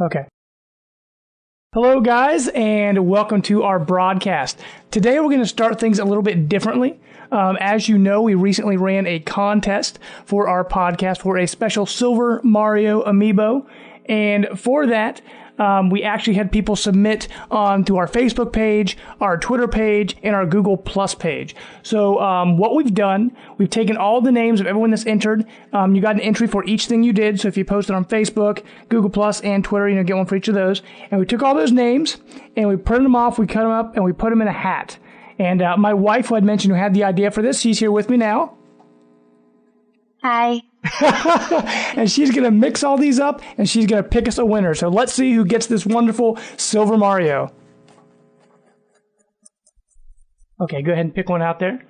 Okay. Hello, guys, and welcome to our broadcast. Today, we're going to start things a little bit differently. As you know, we recently ran a contest for our podcast for a special Silver Mario amiibo. And for that, we actually had people submit onto our Facebook page, our Twitter page, and our Google Plus page. So what we've done, we've taken all the names of everyone that's entered. You got an entry for each thing you did. So if you posted on Facebook, Google Plus, and Twitter, get one for each of those. And we took all those names, and we printed them off, we cut them up, and we put them in a hat. And my wife, who I'd mentioned, who had the idea for this, she's here with me now. Hi. And she's going to mix all these up, and she's going to pick us a winner. So let's see who gets this wonderful Silver Mario. Okay, go ahead and pick one out there.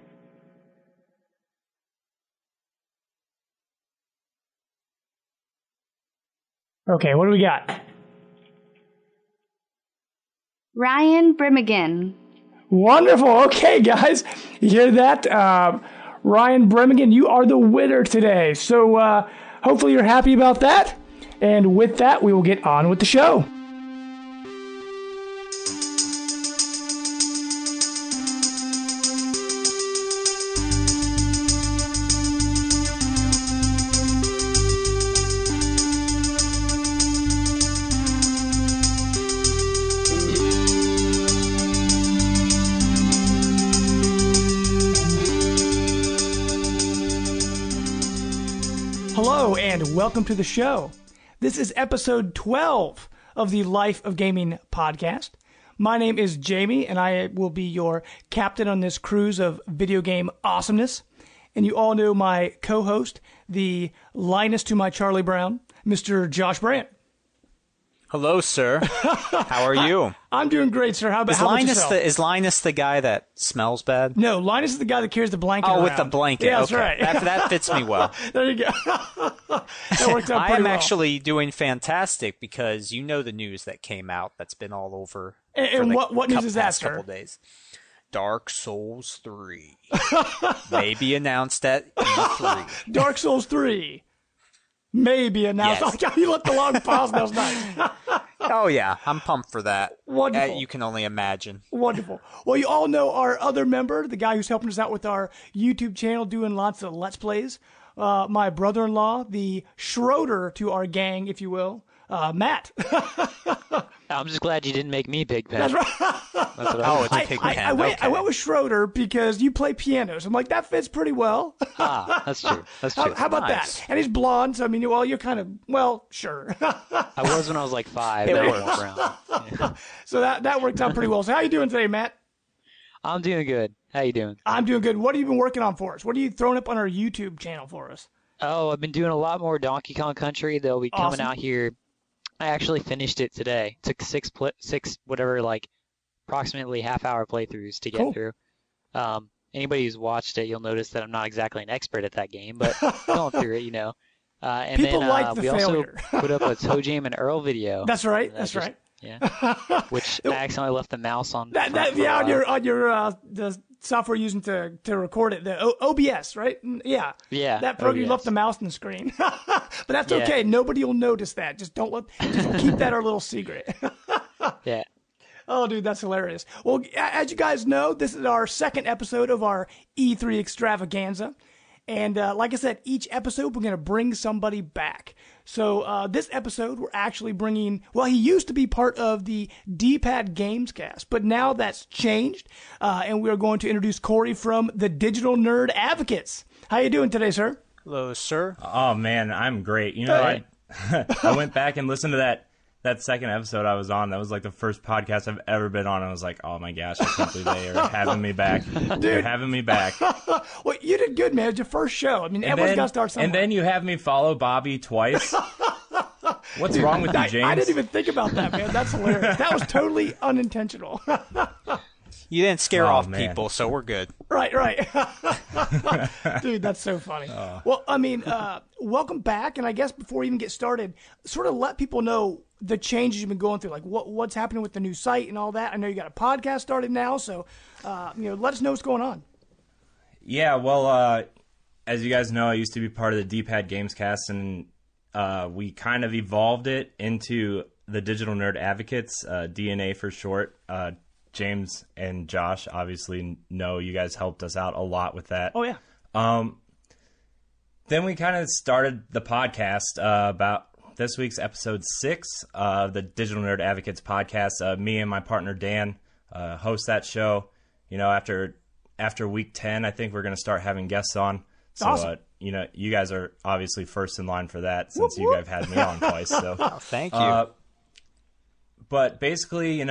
Okay, what do we got? Ryan Bremigan. Wonderful. Okay, guys, you hear that? Ryan Bremigan, you are the winner today. So hopefully you're happy about that. And with that, we will get on with the show. Hello and welcome to the show. This is episode 12 of the Life of Gaming podcast. My name is Jamie and I will be your captain on this cruise of video game awesomeness. And you all know my co-host, the Linus to my Charlie Brown, Mr. Josh Brandt. Hello, sir. How are you? I'm doing great, sir. How about yourself? Is Linus the guy that smells bad? No, Linus is the guy that carries the blanket around. With the blanket. Yeah, that's okay. right. That fits me well. There you go. That works out I pretty am well. actually doing fantastic because you know the news that came out that's been all over. And what news is that, sir? Couple days. Dark Souls 3 may be announced at E3. Dark Souls 3 may be announced. Yes. Oh, you left the long pause. That was nice. Oh, yeah. I'm pumped for that. Wonderful. You can only imagine. Wonderful. Well, you all know our other member, the guy who's helping us out with our YouTube channel, doing lots of Let's Plays. My brother-in-law, the Schroeder to our gang, if you will, Matt. I'm just glad you didn't make me Big Pen. That's right. That's what I It's a pig pen. I went with Schroeder because you play pianos. I'm like, that fits pretty well. That's true. That's true. How about Nice. that? And he's blonde, so you're kind of, sure. I was when I was like 5. Now I'm brown. Yeah. So that worked out pretty well. So how you doing today, Matt? I'm doing good. How you doing? I'm doing good. What have you been working on for us? What are you throwing up on our YouTube channel for us? Oh, I've been doing a lot more Donkey Kong Country. They'll be coming out here. I actually finished it today. Took six approximately half-hour playthroughs to get through. Anybody who's watched it, you'll notice that I'm not exactly an expert at that game, but going through it, And People then like the we failure. also put up a Toe Jam and Earl video. That's right. That's right. Yeah. Which I accidentally left the mouse on. On your the software you're using to record it, the OBS, right? Yeah. Yeah. That program, you left the mouse on the screen. But that's okay. Nobody will notice that. Just keep that our little secret. Yeah. Oh, dude, that's hilarious. Well, as you guys know, this is our second episode of our E3 extravaganza. And like I said, each episode we're going to bring somebody back. So this episode we're actually bringing, he used to be part of the D-Pad Gamescast, but now that's changed. And we are going to introduce Corey from the Digital Nerd Advocates. How you doing today, sir? Hello, sir. Oh, man, I'm great. I went back and listened to that second episode I was on. That was like the first podcast I've ever been on. I was like, oh my gosh, I can't believe they are having me back. Dude. They're having me back. Well, you did good, man. It's your first show. Everyone's got to start somewhere. And then you have me follow Bobby twice. What's wrong with you, James? I didn't even think about that, man. That's hilarious. That was totally unintentional. You didn't scare off people, so we're good. Right. Dude, that's so funny. Well, welcome back. And I guess before we even get started, sort of let people know the changes you've been going through, like what's happening with the new site and all that. I know you got a podcast started now, so let us know what's going on. Yeah, well, as you guys know, I used to be part of the D-Pad Gamescast, and we kind of evolved it into the Digital Nerd Advocates, DNA for short. James and Josh obviously know you guys helped us out a lot with that. Oh, yeah. Then we kind of started the podcast about this week's episode 6 of the Digital Nerd Advocates podcast. Me and my partner Dan host that show. You know, after week 10, I think we're going to start having guests on. So, awesome. You guys are obviously first in line for that since you guys had me on twice. So, thank you. But basically,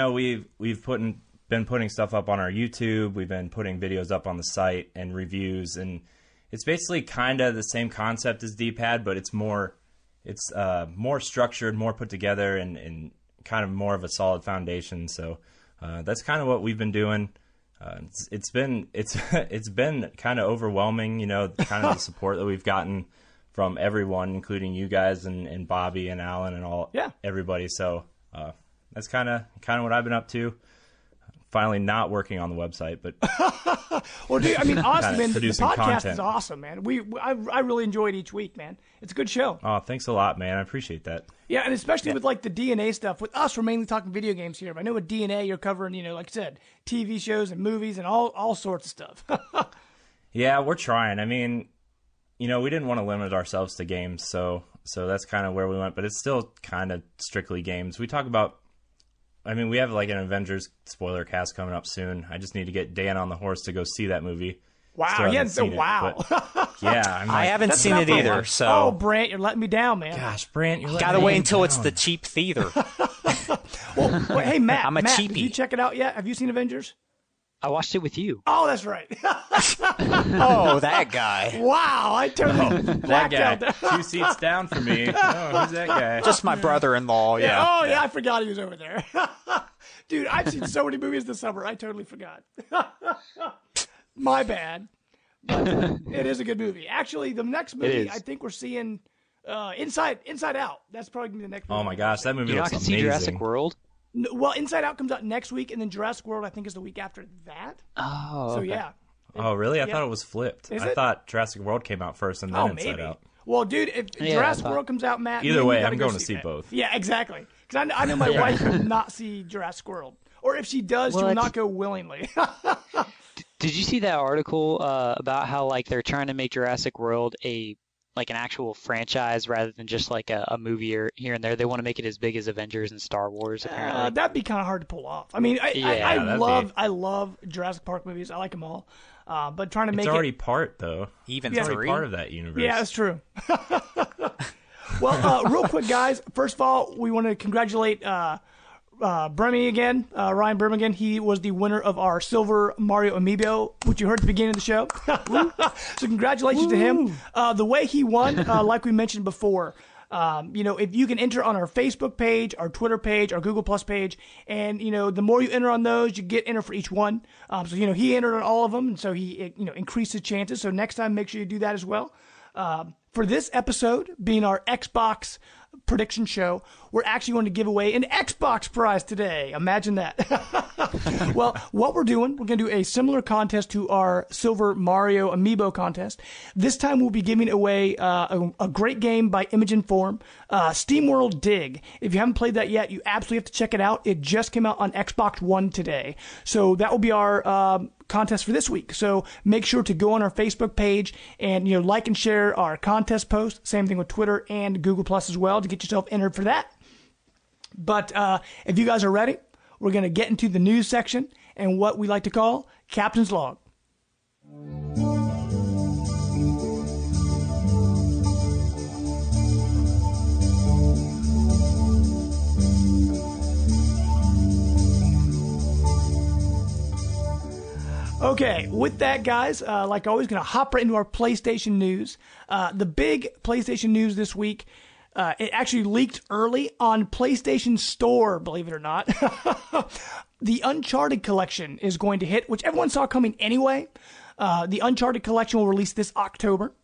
we've been putting stuff up on our YouTube. We've been putting videos up on the site and reviews, and it's basically kind of the same concept as D-Pad, but it's more structured, more put together, and kind of more of a solid foundation. So that's kind of what we've been doing. It's been kind of overwhelming, kind of the support that we've gotten from everyone, including you guys and Bobby and Alan and everybody. So that's kind of what I've been up to. Finally not working on the website, but well, dude, I mean, honestly, man, the podcast content is awesome, man. I really enjoy it each week, man. It's a good show. Oh, thanks a lot, man. I appreciate that. Yeah, and especially with like the DNA stuff. With us, we're mainly talking video games here. But I know with DNA, you're covering, like I said, TV shows and movies and all sorts of stuff. Yeah, we're trying. I mean, we didn't want to limit ourselves to games, so that's kind of where we went. But it's still kind of strictly games. We talk about. I mean, we have like an Avengers spoiler cast coming up soon. I just need to get Dan on the horse to go see that movie. Wow, wow. Yeah, I haven't seen it either. So, oh, Brant, you're letting me down, man. Gosh, Brant, you're letting gotta me wait until down. it's the cheap theater. Well, hey, Matt, I'm a Matt, cheapie. did you check it out yet? Have you seen Avengers? I watched it with you. Oh, that's right. Oh, that guy. Wow, I totally that blacked guy, out there. 2 seats down from me. Oh, who's that guy? Just my brother-in-law, yeah. Oh, yeah, I forgot he was over there. Dude, I've seen so many movies this summer. I totally forgot. My bad. But it is a good movie. Actually, the next movie I think we're seeing Inside Out. That's probably going to be the next movie. Oh, my gosh, that movie You're looks not going amazing. to see Jurassic World? No, well, Inside Out comes out next week, and then Jurassic World, I think, is the week after that. Oh, So, okay. yeah. Oh, really? I thought it was flipped. Is I it? thought Jurassic World came out first and then Inside Maybe. Out. Well, dude, if Jurassic World comes out, Matt, Either man, way, you gotta I'm go going to see that. both. Yeah, exactly. Because I know my wife will not see Jurassic World. Or if she does, she will not go willingly. Did you see that article about how like they're trying to make Jurassic World an actual franchise rather than just like a movie or here and there? They want to make it as big as Avengers and Star Wars. Apparently, that'd be kind of hard to pull off. I mean, I love Jurassic Park movies. I like them all. But trying to make it's already part though. Even It's three. already part of that universe. Yeah, that's true. Well, real quick, guys. First of all, we want to congratulate Bremy again, Ryan Birmingham. He was the winner of our Silver Mario Amiibo, which you heard at the beginning of the show. So congratulations to him. The way he won, like we mentioned before, if you can enter on our Facebook page, our Twitter page, our Google Plus page, and, the more you enter on those, you get entered for each one. So, he entered on all of them, and so he, increased his chances. So next time, make sure you do that as well. For this episode, being our Xbox prediction show, we're actually going to give away an Xbox prize today. Imagine that. Well, what we're doing, we're going to do a similar contest to our Silver Mario Amiibo contest. This time we'll be giving away a great game by Image and Form, SteamWorld Dig. If you haven't played that yet, you absolutely have to check it out. It just came out on Xbox One today. So that will be our contest for this week. So make sure to go on our Facebook page and like and share our contest post. Same thing with Twitter and Google Plus as well to get yourself entered for that. But if you guys are ready, we're going to get into the news section and what we like to call Captain's Log. Okay, with that, guys, like always, going to hop right into our PlayStation news. The big PlayStation news this week, it actually leaked early on PlayStation Store, believe it or not. The Uncharted Collection is going to hit, which everyone saw coming anyway. The Uncharted Collection will release this October,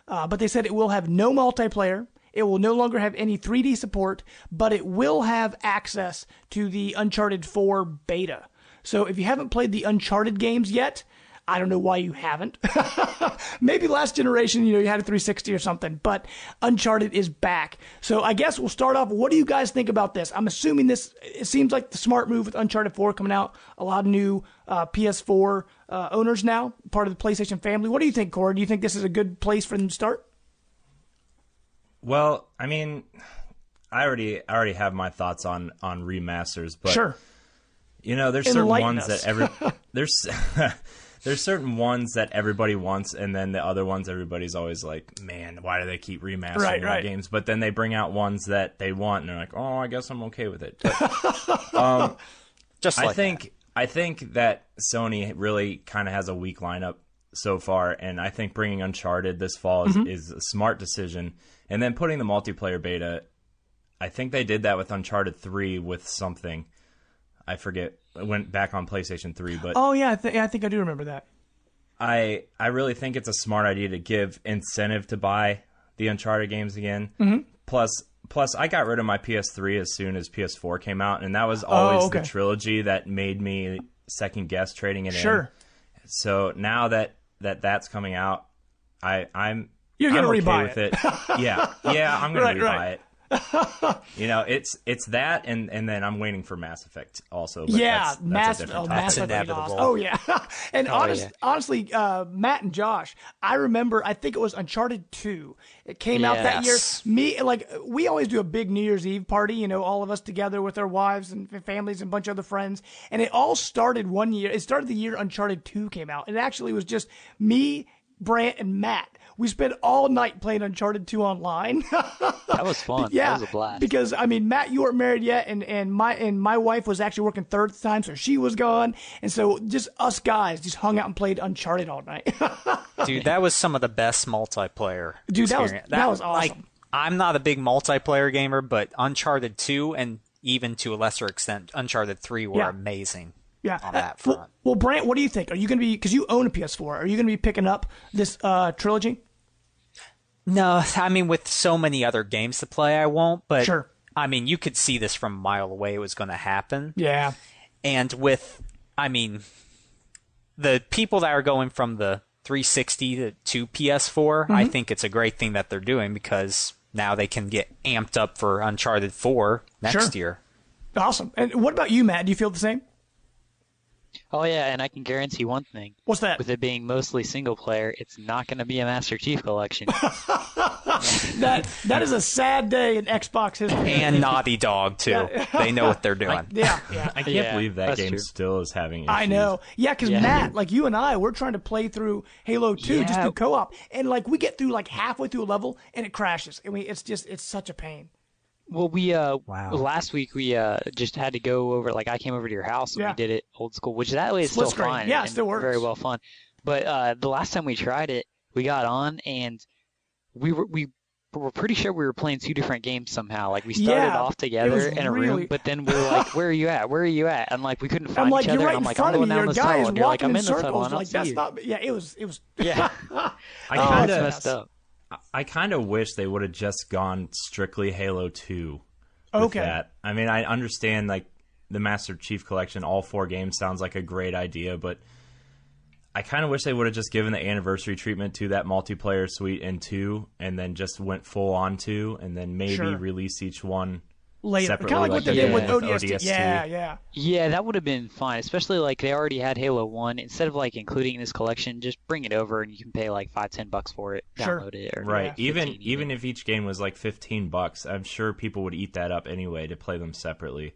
but they said it will have no multiplayer. It will no longer have any 3D support, but it will have access to the Uncharted 4 beta. So if you haven't played the Uncharted games yet, I don't know why you haven't. Maybe last generation, you had a 360 or something, but Uncharted is back. So I guess we'll start off. What do you guys think about this? I'm assuming it seems like the smart move with Uncharted 4 coming out. A lot of new PS4 owners now, part of the PlayStation family. What do you think, Corey? Do you think this is a good place for them to start? Well, I mean, I already have my thoughts on remasters, but sure. There's certain ones that there's certain ones that everybody wants, and then the other ones everybody's always like, man, why do they keep remastering their games? But then they bring out ones that they want, and they're like, oh, I guess I'm okay with it. But, I think that Sony really kind of has a weak lineup so far, and I think bringing Uncharted this fall is a smart decision. And then putting the multiplayer beta, I think they did that with Uncharted 3 with something. I forget. It went back on PlayStation 3, but I think I do remember that. I really think it's a smart idea to give incentive to buy the Uncharted games again. Plus, I got rid of my PS3 as soon as PS4 came out, and that was always the trilogy that made me second guess trading it in. So now that's coming out, I'm gonna okay rebuy with it. Yeah, I'm gonna rebuy it. It's that, and then I'm waiting for Mass Effect also. But Mass Effect. Mass Effect. Oh yeah, and honestly, Matt and Josh, I remember. I think it was Uncharted 2. It came out that year. We always do a big New Year's Eve party. All of us together with our wives and families and a bunch of other friends. And it all started one year. It started the year Uncharted 2 came out. It actually was just me, Brant, and Matt. We spent all night playing Uncharted 2 online. That was fun. Yeah, that was a blast. Because Matt, you weren't married yet, and my wife was actually working third at the time, so she was gone, and so just us guys just hung out and played Uncharted all night. Dude, that was some of the best multiplayer. Dude, that was awesome. I'm not a big multiplayer gamer, but Uncharted 2 and even to a lesser extent Uncharted 3 were amazing. Yeah. On that front. Well, Brant, what do you think? Are you going to be, because you own a PS4, are you going to be picking up this trilogy? No, with so many other games to play, I won't. But, sure. You could see this from a mile away it was going to happen. Yeah. And with, the people that are going from the 360 to PS4, I think it's a great thing that they're doing because now they can get amped up for Uncharted 4 next year. Awesome. And what about you, Matt? Do you feel the same? Oh, yeah, and I can guarantee one thing. What's that? With it being mostly single player, it's not going to be a Master Chief Collection. That is a sad day in Xbox history. And Naughty Dog, too. Yeah. They know what they're doing. I can't believe that game still is having issues. I know. Yeah, because Matt, like you and I, we're trying to play through Halo 2 just through co-op. And we get through halfway through a level and it crashes. It's such a pain. Well, last week we just had to go over. I came over to your house and we did it old school, which that way is still fine. Yeah, it still works. Very well fun. But the last time we tried it, we got on and we were pretty sure we were playing two different games somehow. We started off together in a room, but then we were like, "Where are you at? Where are you at?" And we couldn't find each other. You're right and I'm in front of me. Your guy is walking I'm in in the tunnel. circles. I don't see you. Yeah, it was. Yeah. I messed up. I kind of wish they would have just gone strictly Halo 2 with okay. that. I understand the Master Chief Collection, all 4 games sounds like a great idea, but I kind of wish they would have just given the anniversary treatment to that multiplayer suite in 2 and then just went full on 2 and then maybe release each one later. Separately, Kind of like what they did with ODST. ODST. Yeah. Yeah, that would have been fine, especially they already had Halo 1. Instead of including this collection, just bring it over and you can pay $5-10 for it, download it. Or, right. Even if each game was $15, I'm sure people would eat that up anyway to play them separately.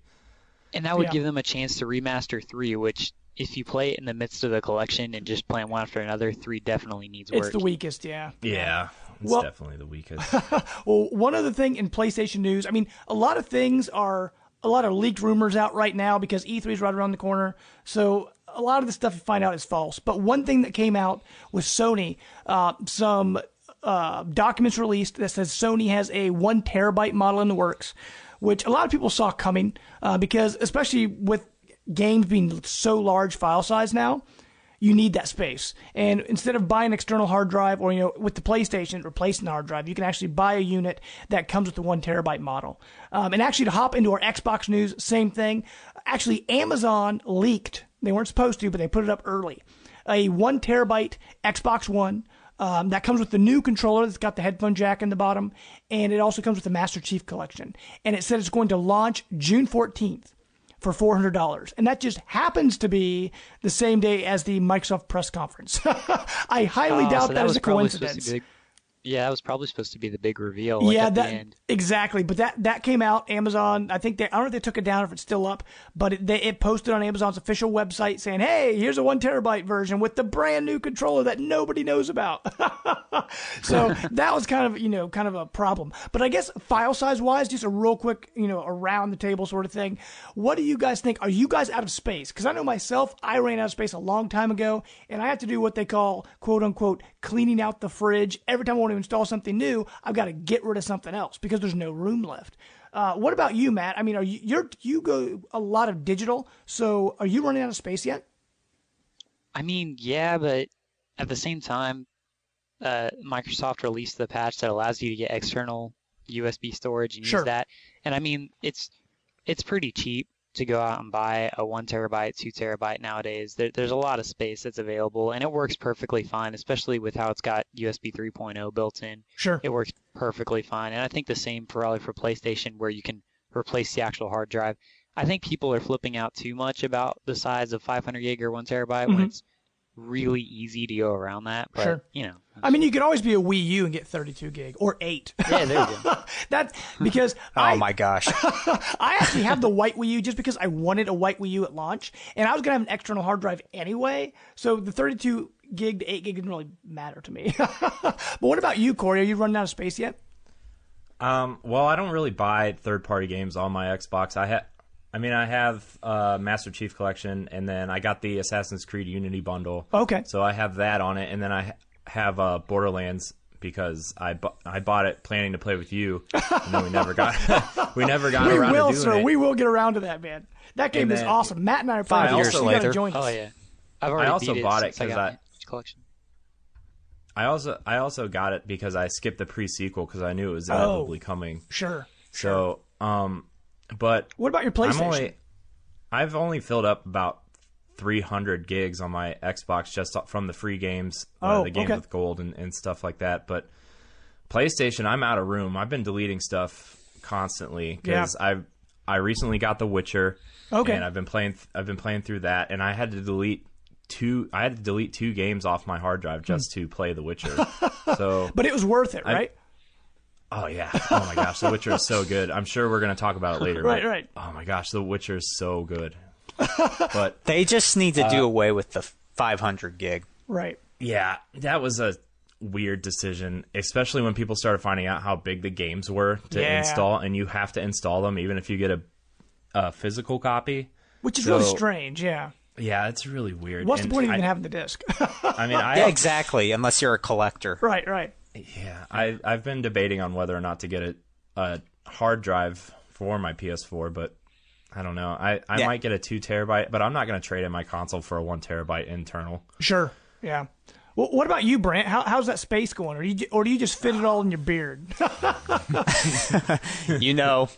And that would give them a chance to remaster 3, which if you play it in the midst of the collection and just playing one after another, 3 definitely needs work. It's the weakest, yeah. Yeah. It's definitely the weakest. Well, one other thing in PlayStation news, a lot of leaked rumors out right now because E3 is right around the corner. So a lot of the stuff you find out is false. But one thing that came out with Sony, some documents released that says Sony has a 1 terabyte model in the works, which a lot of people saw coming because especially with games being so large file size now, you need that space. And instead of buying an external hard drive or, with the PlayStation, replacing the hard drive, you can actually buy a unit that comes with the 1 terabyte model. And actually, to hop into our Xbox news, same thing. Actually, Amazon leaked. They weren't supposed to, but they put it up early. a 1 terabyte Xbox One. That comes with the new controller that's got the headphone jack in the bottom, and it also comes with the Master Chief Collection. And it said it's going to launch June 14th for $400. And that just happens to be the same day as the Microsoft press conference. I highly doubt that is a coincidence. Yeah, that was probably supposed to be the big reveal. Like at the end. Exactly. But that came out. Amazon, I don't know if they took it down or if it's still up, but it posted on Amazon's official website saying, hey, here's a 1 terabyte version with the brand new controller that nobody knows about. So that was kind of a problem. But I guess file size wise, just a real quick, around the table sort of thing. What do you guys think? Are you guys out of space? Because I know myself, I ran out of space a long time ago, and I have to do what they call, quote unquote, cleaning out the fridge. Every time I want to install something new, I've got to get rid of something else because there's no room left. What about you, Matt? I mean, you go a lot of digital, so are you running out of space yet? I mean, yeah, but at the same time, Microsoft released the patch that allows you to get external USB storage and use that. And I mean, it's pretty cheap to go out and buy a 1 terabyte, 2 terabyte nowadays. There's a lot of space that's available, and it works perfectly fine, especially with how it's got USB 3.0 built in. Sure. It works perfectly fine. And I think the same probably for PlayStation, where you can replace the actual hard drive. I think people are flipping out too much about the size of 500 gig or 1 terabyte when it's really easy to go around that. But, I mean, you could always be a Wii U and get 32 gig or 8. Yeah, there you go. That's because my gosh. I actually have the white Wii U just because I wanted a white Wii U at launch, and I was going to have an external hard drive anyway, so the 32 gig to 8 gig didn't really matter to me. But what about you, Corey? Are you running out of space yet? Well, I don't really buy third-party games on my Xbox. I have Master Chief Collection, and then I got the Assassin's Creed Unity bundle. Okay. So I have that on it, and then I have Borderlands because I bought it planning to play with you, and then we never got around to doing it. We will get around to that, man. That game is awesome. Matt and I are playing 5 years later. Join us. Oh yeah, I also bought it because I collection. I also got it because I skipped the pre-sequel because I knew it was inevitably coming. Sure. So, but what about your PlayStation? I've only filled up about 300 gigs on my Xbox just from the free games, the games with gold and stuff like that. But PlayStation, I'm out of room. I've been deleting stuff constantly because I recently got The Witcher, and I've been playing through that, and I had to delete two games off my hard drive just to play The Witcher. So, but it was worth it, right? Oh yeah! Oh my gosh, The Witcher is so good. I'm sure we're going to talk about it later. Right. Oh my gosh, The Witcher is so good. But they just need to do away with the 500 gig. Right. Yeah, that was a weird decision, especially when people started finding out how big the games were to install, and you have to install them even if you get a physical copy. Which is really strange, yeah. Yeah, it's really weird. What's the point of even having the disc? I mean, exactly, unless you're a collector. Right. Yeah, I've been debating on whether or not to get a hard drive for my PS4, but I don't know. I might get a 2 terabyte, but I'm not going to trade in my console for a 1 terabyte internal. Sure, yeah. Well, what about you, Brant? How's that space going? Or do you just fit it all in your beard?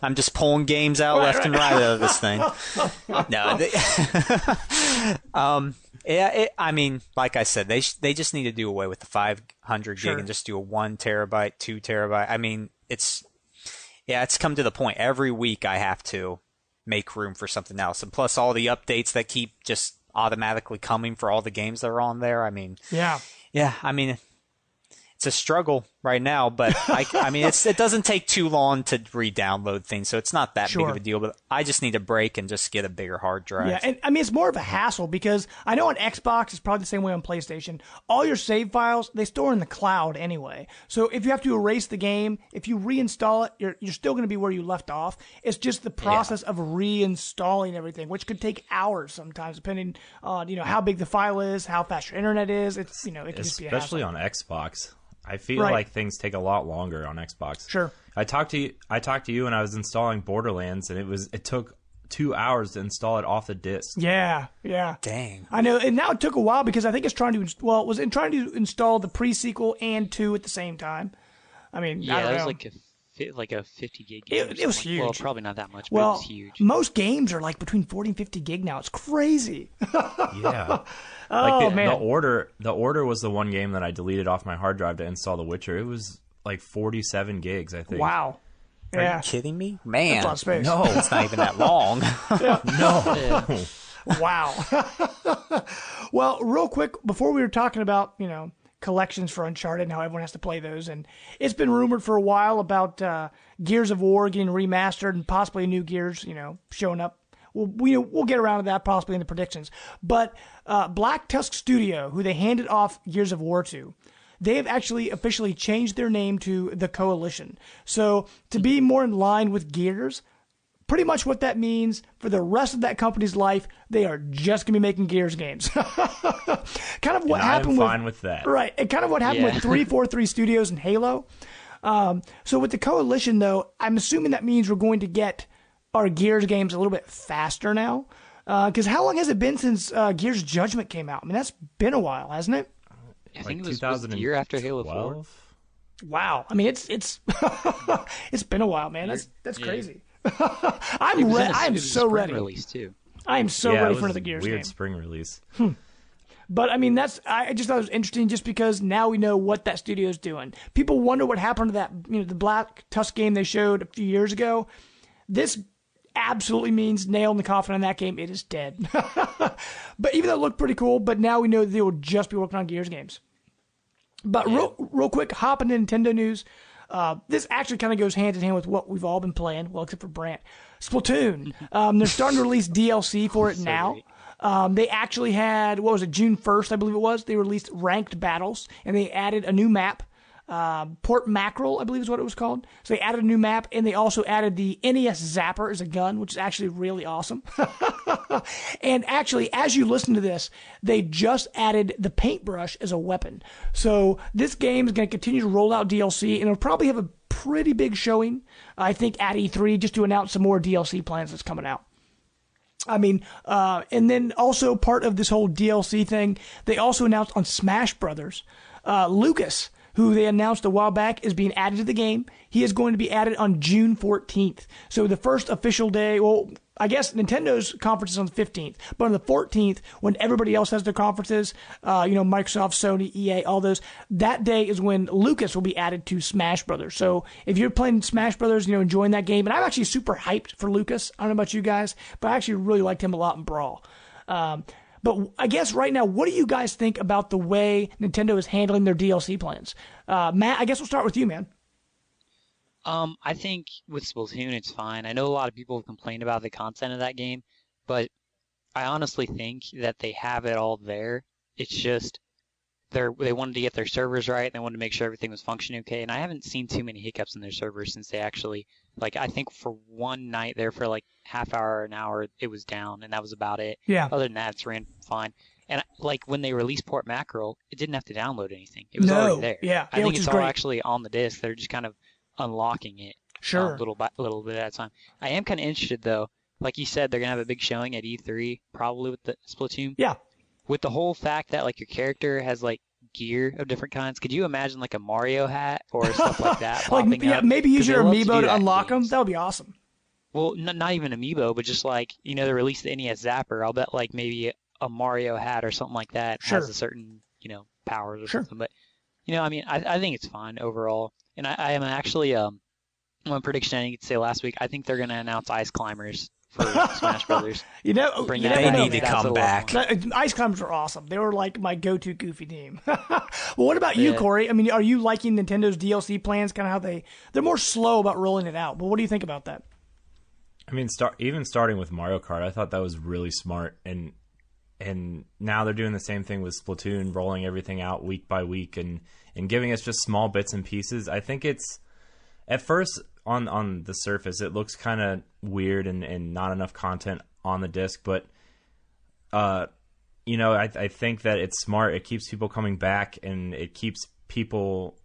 I'm just pulling games out left and right out of this thing. No, I mean, like I said, they just need to do away with the 500 gig and just do a 1 terabyte, 2 terabyte. I mean, it's come to the point. Every week I have to make room for something else, and plus all the updates that keep just automatically coming for all the games that are on there. I mean, I mean, it's a struggle right now, but I mean, it doesn't take too long to re-download things, so it's not that big of a deal. But I just need a break and just get a bigger hard drive. Yeah, and I mean, it's more of a hassle because I know on Xbox it's probably the same way on PlayStation. All your save files, they store in the cloud anyway. So if you have to erase the game, if you reinstall it, you're still going to be where you left off. It's just the process of reinstalling everything, which could take hours sometimes, depending on how big the file is, how fast your internet is. It's it can just be a hassle. Especially on Xbox. I feel like things take a lot longer on Xbox. Sure. I talked to you when I was installing Borderlands, and it took 2 hours to install it off the disc. Yeah. Dang. I know, and now it took a while because I think it's trying to install the pre-sequel and 2 at the same time. I mean, I don't know. It was like like a 50 gig game. It was huge. Well, probably not that much, but Well, it was huge. most games are like between 40 and 50 gig now. It's crazy. Yeah. Man. The Order was the one game that I deleted off my hard drive to install The Witcher. It was like 47 gigs, I think. Wow. Are Yeah. you kidding me? Man. That's a lot of space. No, it's not even that long. No. Yeah. Wow. Well, real quick, before we were talking about, collections for Uncharted and how everyone has to play those, and it's been rumored for a while about Gears of War getting remastered and possibly new Gears, showing up. We'll get around to that possibly in the predictions. But Black Tusk Studio, who they handed off Gears of War to, they have actually officially changed their name to the Coalition. So to be more in line with Gears, pretty much what that means for the rest of that company's life, they are just going to be making Gears games. Kind of what happened with... I'm fine with that. Right. And kind of what happened with 343 Studios and Halo. So with the Coalition, though, I'm assuming that means we're going to get our Gears games a little bit faster now. Because how long has it been since Gears Judgment came out? I mean, that's been a while, hasn't it? I think it was the year after Halo 4. Wow. I mean, it's it's been a while, man. That's crazy. I'm so ready. Release too. I am so ready for another Gears weird game. spring release. But I mean, I just thought it was interesting just because now we know what that studio's doing. People wonder what happened to that, the Black Tusk game they showed a few years ago. This absolutely means nail in the coffin on that game. It is dead. But even though it looked pretty cool, but now we know that they will just be working on Gears games. But real quick, hopping into Nintendo news. This actually kind of goes hand in hand with what we've all been playing, well, except for Brant. Splatoon. They're starting to release DLC for it now. They actually had, June 1st, I believe it was. They released Ranked Battles, and they added a new map. Port Mackerel, I believe is what it was called. So they added a new map, and they also added the NES Zapper as a gun, which is actually really awesome. And actually, as you listen to this, they just added the paintbrush as a weapon. So this game is going to continue to roll out DLC, and it'll probably have a pretty big showing, I think, at E3, just to announce some more DLC plans that's coming out. I mean, and then also part of this whole DLC thing, they also announced on Smash Brothers, Lucas, who they announced a while back is being added to the game. He is going to be added on June 14th. So the first official day, well, I guess Nintendo's conference is on the 15th, but on the 14th, when everybody else has their conferences, Microsoft, Sony, EA, all those, that day is when Lucas will be added to Smash Brothers. So if you're playing Smash Brothers, enjoying that game, and I'm actually super hyped for Lucas. I don't know about you guys, but I actually really liked him a lot in Brawl. But I guess right now, what do you guys think about the way Nintendo is handling their DLC plans? Matt, I guess we'll start with you, man. I think with Splatoon, it's fine. I know a lot of people have complained about the content of that game, but I honestly think that they have it all there. It's just they wanted to get their servers right. They wanted to make sure everything was functioning okay. And I haven't seen too many hiccups in their servers since they actually, I think for one night there for half hour, an hour, it was down, and that was about it. Yeah. Other than that, it's ran fine. And when they released Port Mackerel, it didn't have to download anything. It was already there. Yeah. I think it's all great. Actually on the disc. They're just kind of unlocking it. Sure. Little bit at a time. I am kind of interested though. Like you said, they're gonna have a big showing at E3, probably with the Splatoon. Yeah. With the whole fact that your character has gear of different kinds, could you imagine a Mario hat or stuff like that? Maybe use your amiibo to unlock them. Games. That would be awesome. Well, not even amiibo, but just they released the NES Zapper. I'll bet maybe a Mario hat or something like that has a certain powers or something. But I think it's fine overall. And I am actually one prediction I didn't say last week. I think they're gonna announce Ice Climbers for Smash Brothers. They need to come back. Ice Climbers are awesome. They were my go-to goofy team. Well, what about you, Corey? I mean, are you liking Nintendo's DLC plans? Kind of how they're more slow about rolling it out. But what do you think about that? I mean, even starting with Mario Kart, I thought that was really smart, and now they're doing the same thing with Splatoon, rolling everything out week by week and giving us just small bits and pieces. I think it's at first on the surface it looks kind of weird and not enough content on the disc, but I think that it's smart. It keeps people coming back, and it keeps people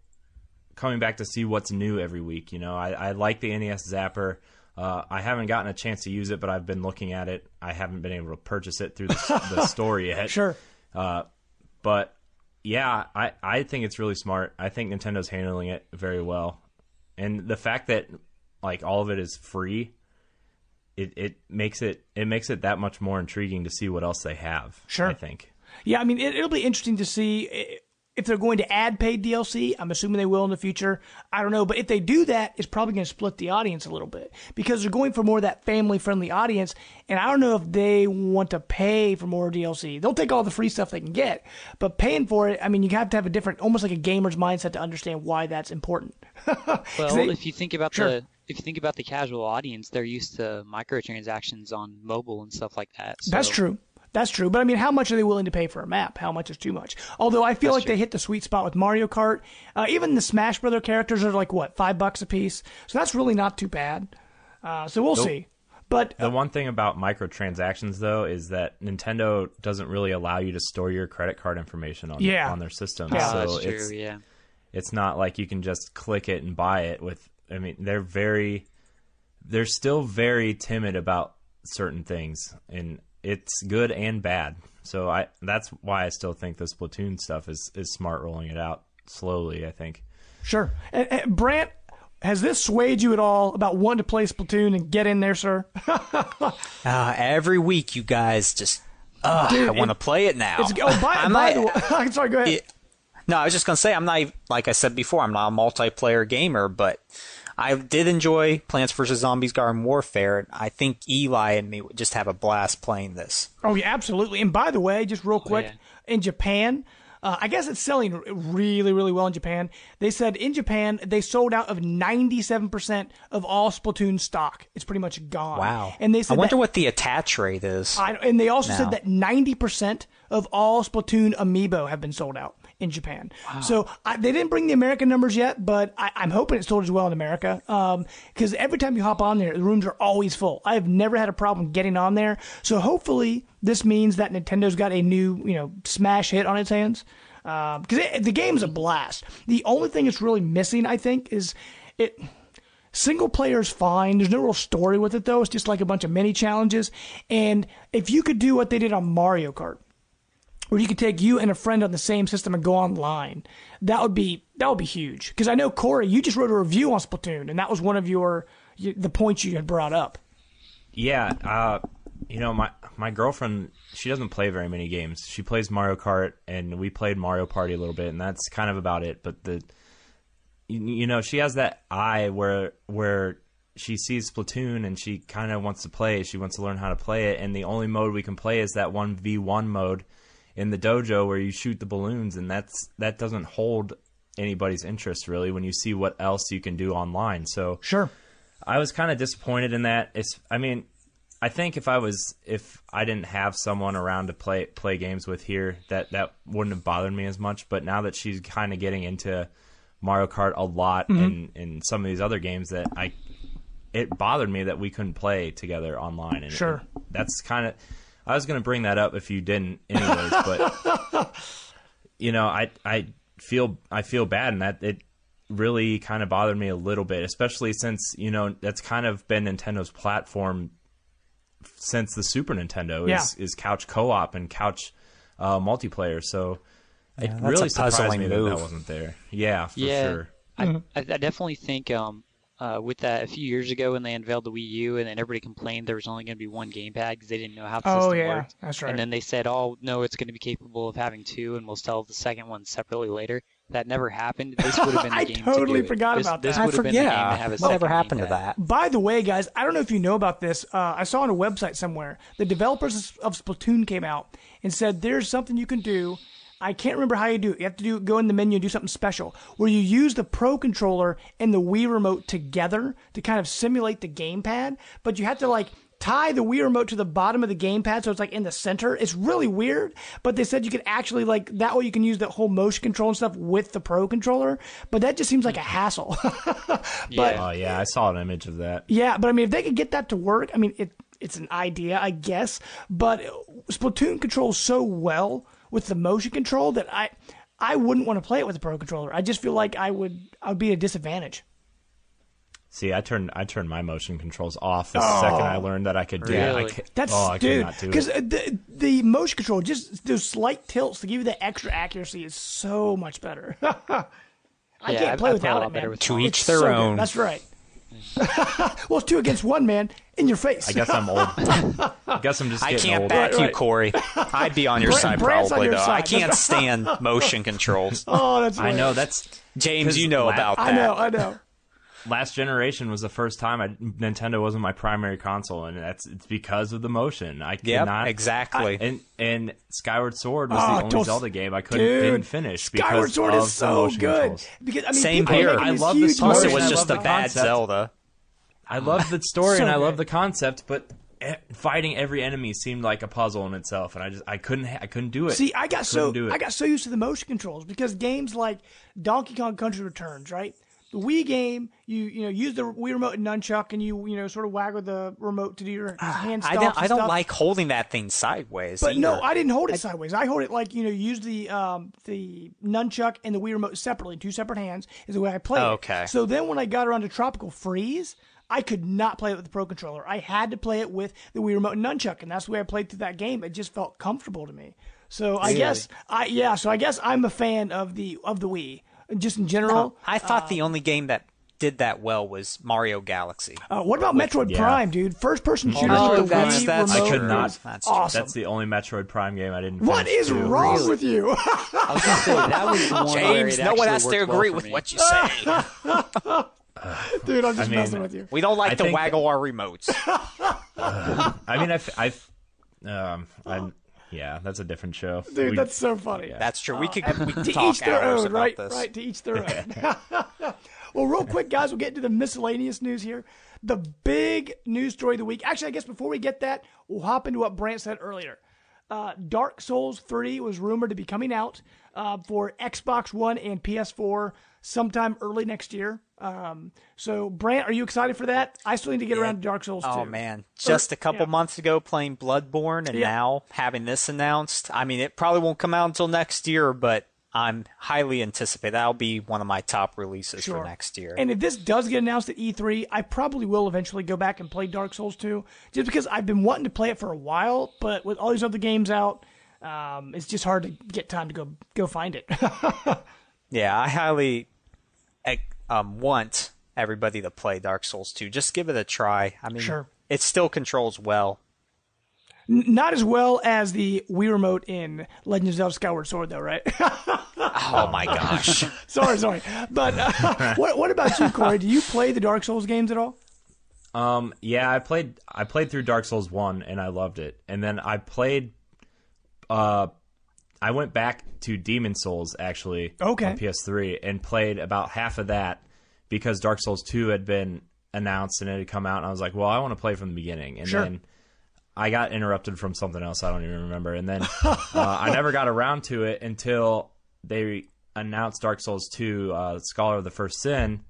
coming back to see what's new every week. I like the NES Zapper. I haven't gotten a chance to use it, but I've been looking at it. I haven't been able to purchase it through the store yet. Sure. But yeah, I think it's really smart. I think Nintendo's handling it very well. And the fact that like all of it is free, it makes it that much more intriguing to see what else they have. Sure. I think. Yeah, I mean, it'll be interesting to see if they're going to add paid DLC. I'm assuming they will in the future. I don't know. But if they do that, it's probably going to split the audience a little bit because they're going for more of that family-friendly audience. And I don't know if they want to pay for more DLC. They'll take all the free stuff they can get. But paying for it, I mean, you have to have a different, almost like a gamer's mindset to understand why that's important. Well, if you think about the casual audience, they're used to microtransactions on mobile and stuff like that. So. That's true. That's true. But I mean, how much are they willing to pay for a map? How much is too much? Although I feel they hit the sweet spot with Mario Kart. Even the Smash Brother characters are like, what, $5 a piece? So that's really not too bad. So we'll see. But the one thing about microtransactions, though, is that Nintendo doesn't really allow you to store your credit card information on their system. Yeah. So that's true, yeah. It's not like you can just click it and buy it with. I mean, they're still very timid about certain things, and it's good and bad. So that's why I still think the Splatoon stuff is smart, rolling it out slowly, I think. Sure. And Brant, has this swayed you at all about wanting to play Splatoon and get in there, sir? Every week you guys just, I want to play it now. By the way, sorry, go ahead. No, I was just going to say, I'm not, like I said before, I'm not a multiplayer gamer, but I did enjoy Plants vs. Zombies Garden Warfare. I think Eli and me would just have a blast playing this. Oh, yeah, absolutely. And by the way, just real quick, in Japan, I guess it's selling really, really well in Japan. They said in Japan, they sold out of 97% of all Splatoon stock. It's pretty much gone. Wow. And they said I wonder what the attach rate is. And they also said that 90% of all Splatoon amiibo have been sold out in Japan. Wow. So they didn't bring the American numbers yet, but I'm hoping it's sold as well in America. Because every time you hop on there, the rooms are always full. I have never had a problem getting on there. So hopefully this means that Nintendo's got a new, smash hit on its hands. Because the game's a blast. The only thing it's really missing, I think, is it. Single player is fine. There's no real story with it, though. It's just like a bunch of mini challenges. And if you could do what they did on Mario Kart, where you could take you and a friend on the same system and go online, that would be huge. Because I know, Corey, you just wrote a review on Splatoon, and that was one of the points you had brought up. Yeah, my girlfriend, she doesn't play very many games. She plays Mario Kart, and we played Mario Party a little bit, and that's kind of about it. But she has that eye where she sees Splatoon and she kind of wants to play it. She wants to learn how to play it, and the only mode we can play is that 1v1 mode in the dojo where you shoot the balloons, and that doesn't hold anybody's interest really when you see what else you can do online. So sure, I was kind of disappointed in that. I think if I didn't have someone around to play games with here, that wouldn't have bothered me as much. But now that she's kind of getting into Mario Kart a lot and some of these other games, it bothered me that we couldn't play together online. And sure, that's kind of. I was going to bring that up if you didn't, anyways. But I feel bad, and that it really kind of bothered me a little bit, especially since that's kind of been Nintendo's platform since the Super Nintendo is couch co-op and couch multiplayer. So it really surprised me that wasn't there. Yeah, for sure. I definitely think with that a few years ago when they unveiled the Wii U and then everybody complained there was only going to be one gamepad because they didn't know how the system worked. That's right. And then they said, oh, no, it's going to be capable of having two and we'll sell the second one separately later. That never happened. This would have been the game I totally forgot about that. This would have been the game to have a second Whatever happened to gamepad. that? By the way, guys, I don't know if you know about this. I saw on a website somewhere, the developers of Splatoon came out and said there's something you can do. I can't remember how you do it. You have to go in the menu and do something special where you use the Pro Controller and the Wii Remote together to kind of simulate the gamepad, but you have to tie the Wii Remote to the bottom of the gamepad so it's in the center. It's really weird, but they said you could actually that way you can use the whole motion control and stuff with the Pro Controller, but that just seems like a hassle. I saw an image of that. Yeah, but if they could get that to work, it's an idea, I guess, but Splatoon controls so well with the motion control that I wouldn't want to play it with a Pro Controller. I just feel like I would be at a disadvantage. See, I turned my motion controls off the second I learned that I could do it. I could not do it. Because the motion control, just those slight tilts to give you the extra accuracy is so much better. I can't play without it, man. To each their own. That's right. Well, it's 2 against 1, man. In your face. I guess I'm old. I guess I'm just getting I can't old. back you, Corey. I'd be on your side Brandt's probably, on your though. side. I can't stand motion controls. Oh, that's I hilarious. know, that's... James, you know about that. I know. Last generation was the first time Nintendo wasn't my primary console, and it's because of the motion. I cannot exactly. And Skyward Sword was the only Zelda game I didn't finish Skyward because Sword of is so the motion good. controls. Because I mean, Same people are here. making I this love the huge story. Plus, it motion. was I just love a the bad concept. Zelda. I love the story So and I good. love the concept, but fighting every enemy seemed like a puzzle in itself, and I couldn't do it. See, I got so do it. used to the motion controls because games like Donkey Kong Country Returns, right? The Wii game, you use the Wii remote and nunchuck, and you sort of waggle the remote to do your hand stuff. I don't like holding that thing sideways. But either. no, I didn't hold it sideways. I hold it like use the nunchuck and the Wii remote separately, 2 separate hands is the way I play it. Okay. So then when I got around to Tropical Freeze, I could not play it with the Pro Controller. I had to play it with the Wii remote and nunchuck, and that's the way I played through that game. It just felt comfortable to me. So I guess I'm a fan of the Wii. Just in general. I thought the only game that did that well was Mario Galaxy. What about Metroid Prime, dude? First-person shooter with the Wii that's remote. I could not. is That's awesome. That's the only Metroid Prime game I didn't finish. What is wrong with you? I was gonna say that was the one where James, it no one actually has to worked well agree for with me. what you say. Dude, I'm just I mean, messing with you. We don't like I to think waggle our remotes. I mean, yeah, that's a different show. Dude, that's so funny. That's true. We could To talk each their hours own, about right? this. Right, to each their own. Well, real quick, guys, we'll get into the miscellaneous news here. The big news story of the week. Actually, I guess before we get that, we'll hop into what Brant said earlier. Dark Souls 3 was rumored to be coming out for Xbox One and PS4 sometime early next year. So, Brant, are you excited for that? I still need to get around to Dark Souls 2. Oh, man. Just a couple months ago playing Bloodborne, and now having this announced. I mean, it probably won't come out until next year, but I'm highly anticipated. That'll be one of my top releases for next year. And if this does get announced at E3, I probably will eventually go back and play Dark Souls 2, just because I've been wanting to play it for a while, but with all these other games out, it's just hard to get time to go find it. Yeah, I highly want everybody to play Dark Souls 2. Just give it a try. I mean, it still controls well. Not as well as the Wii remote in Legend of Zelda Skyward Sword, though, right? Oh my gosh. Sorry. But what about you, Corey? Do you play the Dark Souls games at all? Yeah, I played through Dark Souls 1 and I loved it. And then I played I went back to Demon Souls actually on PS3 and played about half of that because Dark Souls 2 had been announced and it had come out, and I was like, well, I want to play from the beginning. And then I got interrupted from something else I don't even remember. And then I never got around to it until they announced Dark Souls 2, Scholar of the First Sin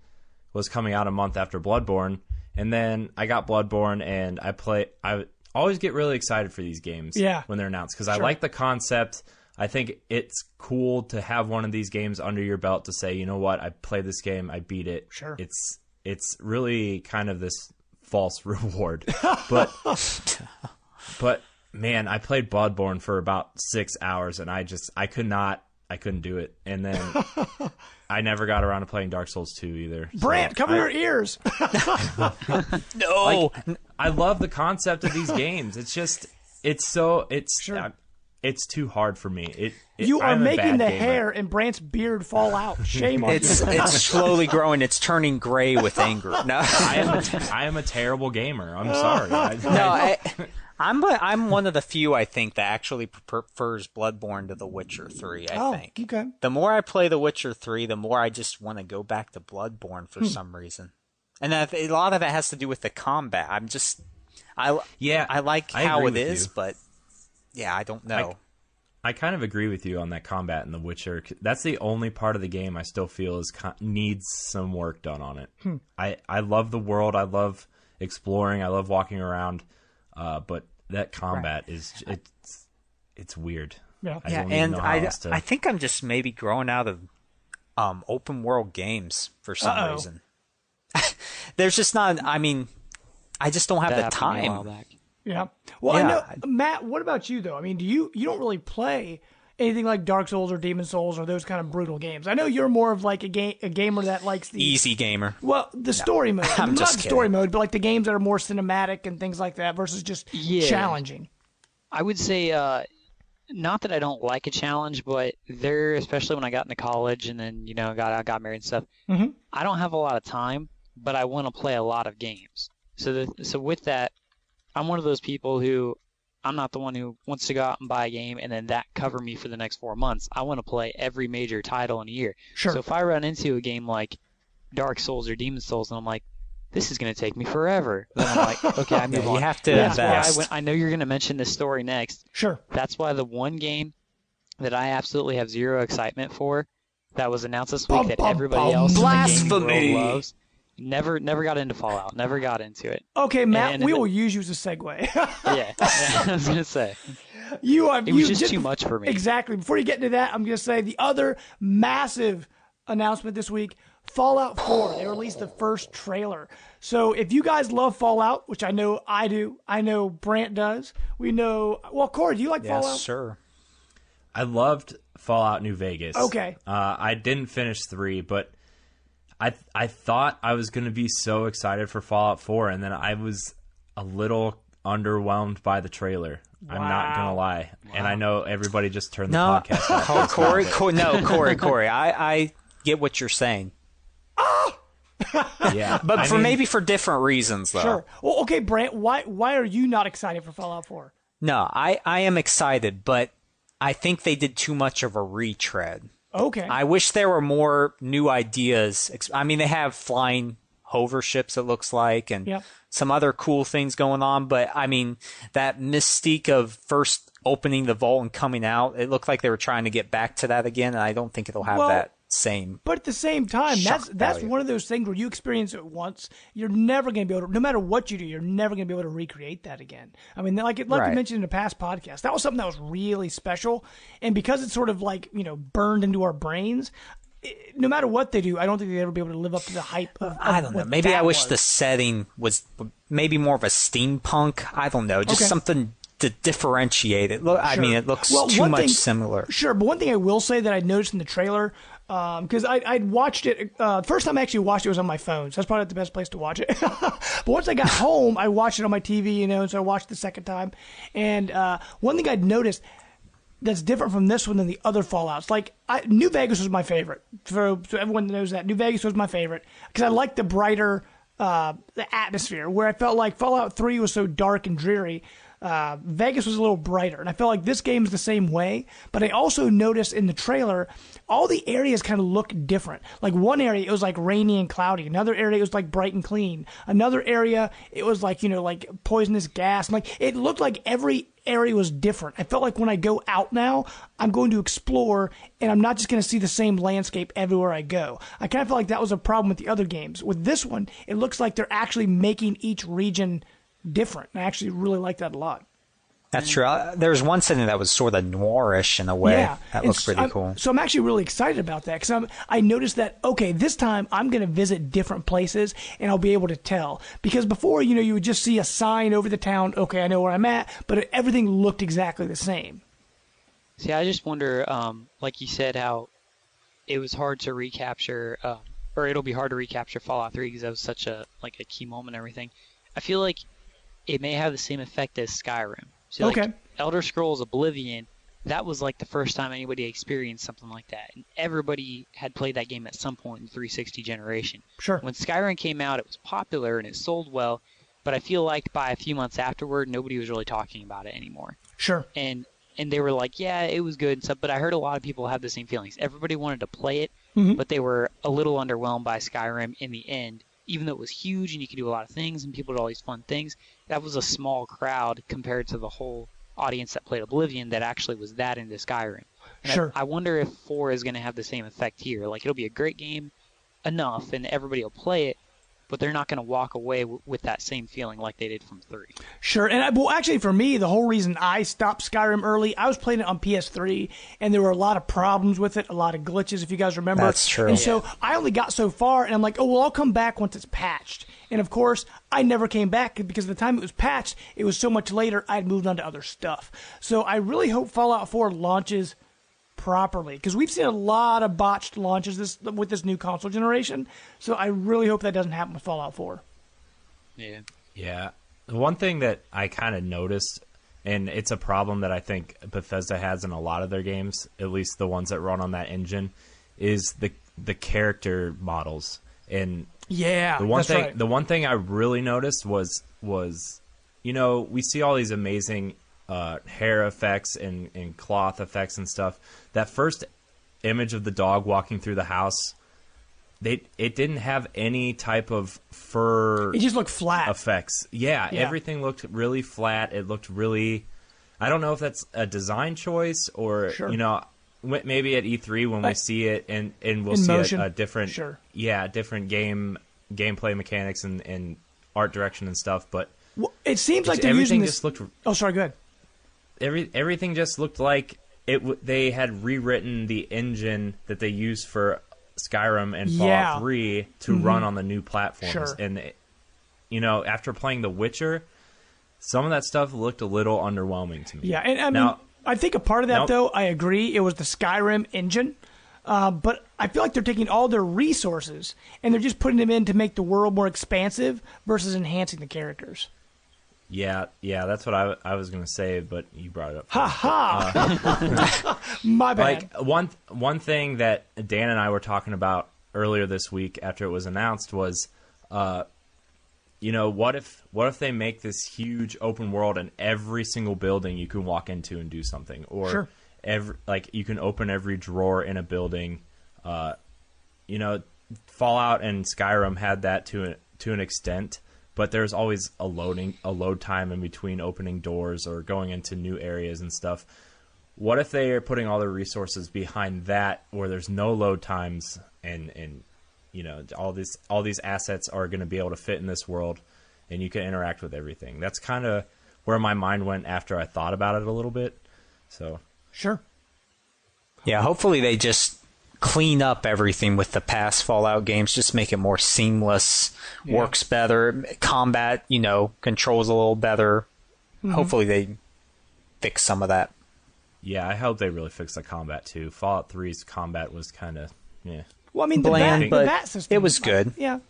was coming out a month after Bloodborne. And then I got Bloodborne, and I always get really excited for these games when they're announced because I like the concept. I think it's cool to have one of these games under your belt to say, you know what, I played this game, I beat it. Sure. It's really kind of this false reward. But man, I played Bloodborne for about 6 hours and I couldn't do it. And then I never got around to playing Dark Souls 2 either. Brant, cover your ears. No. I love the concept of these games. It's too hard for me. You are I'm a making bad the gamer. hair in Brant's beard fall out. Shame on you. It's slowly growing. It's turning gray with anger. No. I am a terrible gamer. I'm sorry. I'm one of the few, I think, that actually prefers Bloodborne to The Witcher 3, I think. Okay. The more I play The Witcher 3, the more I just want to go back to Bloodborne for some reason. And a lot of it has to do with the combat. I like how it is, but I don't know. I kind of agree with you on that combat in The Witcher. That's the only part of the game I still feel needs some work done on it. I love the world. I love exploring. I love walking around. But that combat is it's weird. Yeah, I think I'm just maybe growing out of open world games for some reason. There's just not. I mean, I just don't have the time. Yeah. Well, I know, Matt. What about you though? I mean, you don't really play anything like Dark Souls or Demon Souls or those kind of brutal games. I know you're more of like a gamer that likes the easy gamer. Well, the story mode. I'm not just the kidding. story mode, but like the games that are more cinematic and things like that versus just challenging. I would say, not that I don't like a challenge, but there, especially when I got into college and then got married and stuff. Mm-hmm. I don't have a lot of time, but I want to play a lot of games. So with that, I'm one of those people who I'm not the one who wants to go out and buy a game and then that cover me for the next 4 months. I want to play every major title in a year. Sure. So if I run into a game like Dark Souls or Demon Souls and I'm like, this is going to take me forever, then I'm like, okay, I move on. You have to That's invest. why I know you're going to mention this story next. Sure. That's why the one game that I absolutely have zero excitement for that was announced this week that everybody else in the gaming world loves. Never got into Fallout. Never got into it. Okay, Matt, we will use you as a segue. Yeah, I was going to say. It was just too much for me. Exactly. Before you get into that, I'm going to say the other massive announcement this week, Fallout 4. They released the first trailer. So if you guys love Fallout, which I know I do, I know Brant does, we know... Well, Corey, do you like Fallout? Yes, sir. I loved Fallout New Vegas. Okay. I didn't finish 3, but I thought I was going to be so excited for Fallout 4, and then I was a little underwhelmed by the trailer. Wow. I'm not going to lie. Wow. And I know everybody just turned the podcast off. Corey, I get what you're saying. Yeah. But maybe for different reasons, though. Sure. Well, okay, Brant, why are you not excited for Fallout 4? No, I am excited, but I think they did too much of a retread. Okay. I wish there were more new ideas. I mean, they have flying hover ships, it looks like, and some other cool things going on. But, I mean, that mystique of first opening the vault and coming out, it looked like they were trying to get back to that again, and I don't think it'll have that same. But at the same time, that's one of those things where you experience it once, you're never going to be able to, no matter what you do, you're never going to be able to recreate that again. I mean, like you mentioned in a past podcast, that was something that was really special, and because it's sort of like, burned into our brains, no matter what they do, I don't think they'd ever be able to live up to the hype of I don't know. Maybe I wish the setting was maybe more of a steampunk. I don't know. Just something to differentiate it. I mean, it looks too much similar. Sure, but one thing I will say that I noticed in the trailer, because I'd watched it, first time I actually watched it was on my phone, so that's probably not the best place to watch it. But once I got home, I watched it on my TV, and so I watched it the second time. And one thing I'd noticed that's different from this one than the other Fallouts, like New Vegas was my favorite. So everyone knows that. New Vegas was my favorite because I liked the brighter the atmosphere, where I felt like Fallout 3 was so dark and dreary. Vegas was a little brighter, and I felt like this game is the same way. But I also noticed in the trailer, all the areas kind of look different. Like one area, it was like rainy and cloudy. Another area, it was like bright and clean. Another area, it was like, like poisonous gas. And like it looked like every area was different. I felt like when I go out now, I'm going to explore, and I'm not just going to see the same landscape everywhere I go. I kind of felt like that was a problem with the other games. With this one, it looks like they're actually making each region different. I actually really like that a lot. That's true. There's one setting that was sort of noirish in a way. Yeah. That looks pretty cool. So I'm actually really excited about that because I noticed that, okay, this time I'm going to visit different places and I'll be able to tell. Because before, you would just see a sign over the town, okay, I know where I'm at, but everything looked exactly the same. See, I just wonder, like you said, how it was hard to recapture, or it'll be hard to recapture Fallout 3 because that was such a key moment and everything. I feel like it may have the same effect as Skyrim. So like Elder Scrolls Oblivion, that was like the first time anybody experienced something like that. And everybody had played that game at some point in the 360 generation. Sure. When Skyrim came out, it was popular and it sold well, but I feel like by a few months afterward, nobody was really talking about it anymore. Sure. And they were like, yeah, it was good and stuff, but I heard a lot of people have the same feelings. Everybody wanted to play it, but they were a little underwhelmed by Skyrim in the end. Even though it was huge and you could do a lot of things and people did all these fun things, that was a small crowd compared to the whole audience that played Oblivion that actually was that into Skyrim. And sure. I wonder if 4 is going to have the same effect here. Like, it'll be a great game enough and everybody will play it, but they're not going to walk away with that same feeling like they did from 3. Sure. And actually, for me, the whole reason I stopped Skyrim early, I was playing it on PS3, and there were a lot of problems with it, a lot of glitches, if you guys remember. That's true. And so I only got so far, and I'm like, oh, well, I'll come back once it's patched. And, of course, I never came back because by the time it was patched, it was so much later, I had moved on to other stuff. So I really hope Fallout 4 launches properly, because we've seen a lot of botched launches with this new console generation. So I really hope that doesn't happen with Fallout 4. Yeah. Yeah. The one thing that I kind of noticed, and it's a problem that I think Bethesda has in a lot of their games, at least the ones that run on that engine, is the character models. And yeah, the one thing I really noticed was we see all these amazing hair effects and cloth effects and stuff. That first image of the dog walking through the house, it didn't have any type of fur. It just looked flat. Effects. Yeah, everything looked really flat. It looked really. I don't know if that's a design choice or maybe at E3 when we see it and we'll see a different different gameplay mechanics and art direction and stuff. But it seems like they're using this. Just looked. Oh, sorry. Go ahead. Everything just looked like they had rewritten the engine that they used for Skyrim and Fallout 3 to run on the new platforms. Sure. And, after playing The Witcher, some of that stuff looked a little underwhelming to me. Yeah, and I think a part of that, though, I agree, it was the Skyrim engine. But I feel like they're taking all their resources and they're just putting them in to make the world more expansive versus enhancing the characters. Yeah, that's what I was going to say, but you brought it up. Ha ha! My bad. Like one thing that Dan and I were talking about earlier this week after it was announced was, what if they make this huge open world and every single building you can walk into and do something, or you can open every drawer in a building. Fallout and Skyrim had that to an extent. But there's always a load time in between opening doors or going into new areas and stuff. What if they are putting all their resources behind that, where there's no load times and all these assets are going to be able to fit in this world, and you can interact with everything. That's kind of where my mind went after I thought about it a little bit. So sure, yeah. Hopefully they just clean up everything with the past Fallout games, just make it more seamless, works better, combat, controls a little better. Hopefully they fix some of that. Yeah, I hope they really fix the combat too. Fallout 3's combat was kind of, Well, I mean, bland, the VAT system, it was good. Yeah,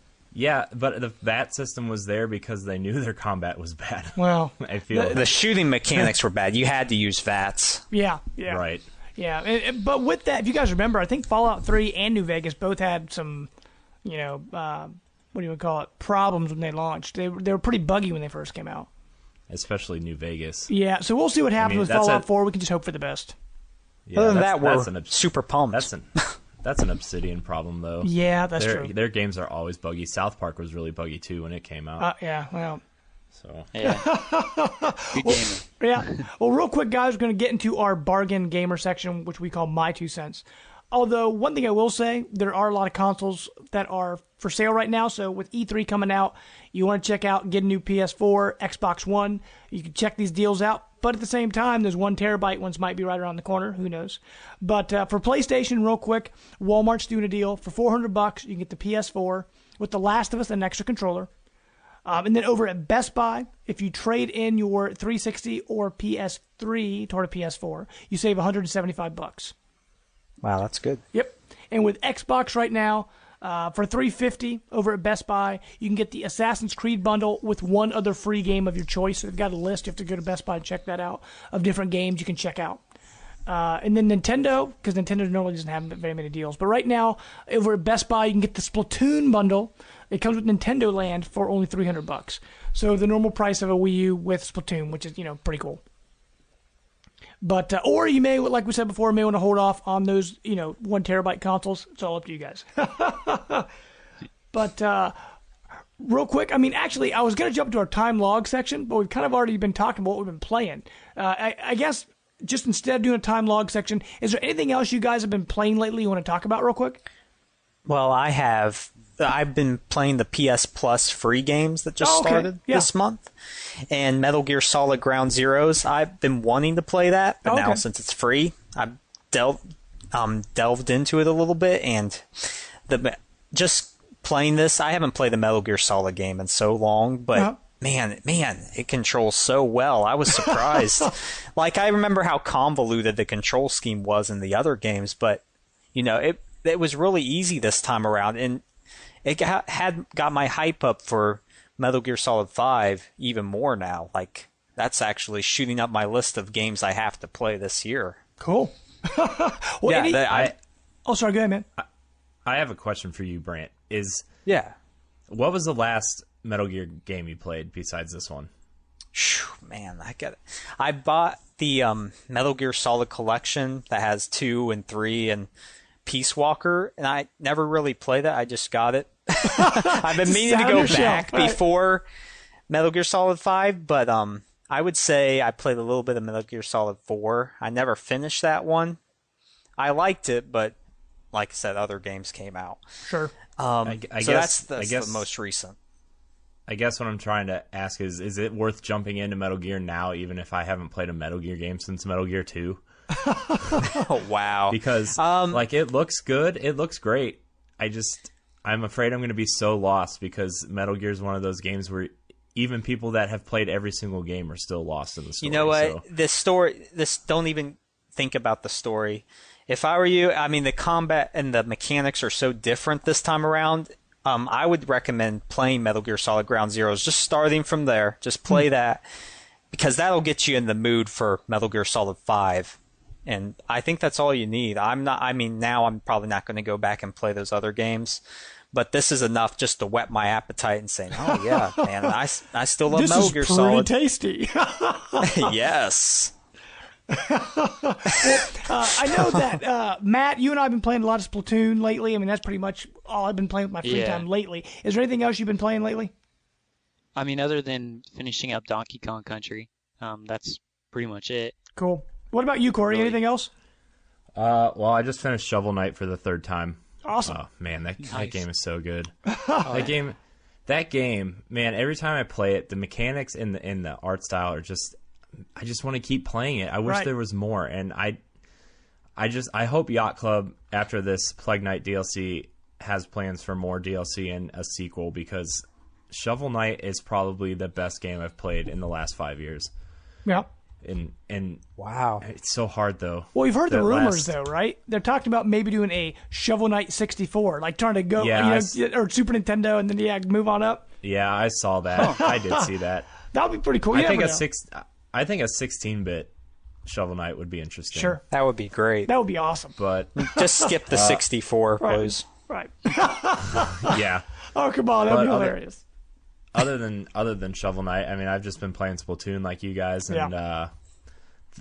but the VAT system was there because they knew their combat was bad. Well, I feel the shooting mechanics were bad. You had to use VATs. Yeah. Right. Yeah, but with that, if you guys remember, I think Fallout 3 and New Vegas both had some, problems when they launched. They were pretty buggy when they first came out. Especially New Vegas. Yeah, so we'll see what happens with Fallout 4. We can just hope for the best. Yeah, other than that, we're super pumped. That's an Obsidian problem, though. Yeah, that's true. Their games are always buggy. South Park was really buggy, too, when it came out. Well... So yeah, good gaming. Yeah. Well, real quick, guys, we're going to get into our bargain gamer section, which we call My 2 Cents. Although, one thing I will say, there are a lot of consoles that are for sale right now. So with E3 coming out, you want to check out, get a new PS4, Xbox One. You can check these deals out. But at the same time, there's 1 terabyte ones might be right around the corner. Who knows? But for PlayStation, real quick, Walmart's doing a deal. For $400, you can get the PS4 with The Last of Us and an extra controller. And then over at Best Buy, if you trade in your 360 or PS3 toward a PS4, you save $175. Wow, that's good. Yep. And with Xbox right now, for $350 over at Best Buy, you can get the Assassin's Creed bundle with one other free game of your choice. So they've got a list. You have to go to Best Buy and check that out of different games you can check out. And then Nintendo, because Nintendo normally doesn't have very many deals. But right now, over at Best Buy, you can get the Splatoon bundle. It comes with Nintendo Land for only $300. So the normal price of a Wii U with Splatoon, which is, pretty cool. But, or you may, like we said before, may want to hold off on those, 1 terabyte consoles. It's all up to you guys. But, real quick, actually, I was going to jump to our time log section, but we've kind of already been talking about what we've been playing. I guess, just instead of doing a time log section, is there anything else you guys have been playing lately you want to talk about real quick? Well, I've been playing the PS Plus free games that just started this month. And Metal Gear Solid Ground Zeroes, I've been wanting to play that, but now since it's free, I've delved into it a little bit, and just playing this, I haven't played a Metal Gear Solid game in so long, but man, it controls so well. I was surprised. Like, I remember how convoluted the control scheme was in the other games, but, it was really easy this time around, and it got my hype up for Metal Gear Solid 5 even more now. Like, that's actually shooting up my list of games I have to play this year. Cool. Sorry, go ahead, man. I have a question for you, Brant. What was the last Metal Gear game you played besides this one? Man, I bought the Metal Gear Solid Collection that has 2 and 3 and Peace Walker, and I never really played it. I just got it. I've been meaning to go back before Metal Gear Solid 5, but I would say I played a little bit of Metal Gear Solid 4. I never finished that one. I liked it, but like I said, other games came out. Sure. I guess that's the most recent. I guess what I'm trying to ask is it worth jumping into Metal Gear now, even if I haven't played a Metal Gear game since Metal Gear 2? Oh, wow. Because, it looks good. It looks great. I'm afraid I'm going to be so lost because Metal Gear is one of those games where even people that have played every single game are still lost in the story. You know what? Don't even think about the story. If I were you, the combat and the mechanics are so different this time around. I would recommend playing Metal Gear Solid Ground Zeroes, just starting from there. Just play that, because that'll get you in the mood for Metal Gear Solid 5. And I think that's all you need. Now I'm probably not going to go back and play those other games, but this is enough just to whet my appetite and say, oh yeah, man, I still love Metal Gear Solid. This is pretty tasty. Yes. I know that, Matt, you and I have been playing a lot of Splatoon lately. That's pretty much all I've been playing with my free time lately. Is there anything else you've been playing lately? Other than finishing up Donkey Kong Country, that's pretty much it. Cool. What about you, Corey? Anything else? Well, I just finished Shovel Knight for the 3rd time. Awesome. Oh, man, that game is so good. That game, man, every time I play it, the mechanics and the art style are just... I just want to keep playing it. I wish there was more, and I hope Yacht Club, after this Plague Knight DLC, has plans for more DLC and a sequel, because Shovel Knight is probably the best game I've played in the last 5 years. Yeah. And wow, it's so hard though. Well, you've heard the rumors though, right? They're talking about maybe doing a Shovel Knight 64, like trying to go, or Super Nintendo, and then move on up. Yeah, I saw that. I did see that. That would be pretty cool. I think a 16-bit Shovel Knight would be interesting. Sure, that would be great. That would be awesome. But just skip the 64, please. Right. Yeah. Oh, come on, that'd be hilarious. Other than Shovel Knight, I've just been playing Splatoon like you guys, and a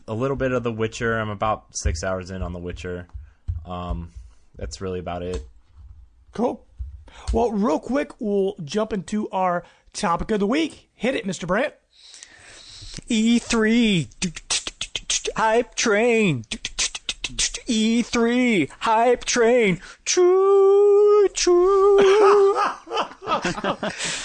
little bit of The Witcher. I'm about 6 hours in on The Witcher. That's really about it. Cool. Well, real quick, we'll jump into our topic of the week. Hit it, Mr. Brant. E3 hype train. E3 hype train. True.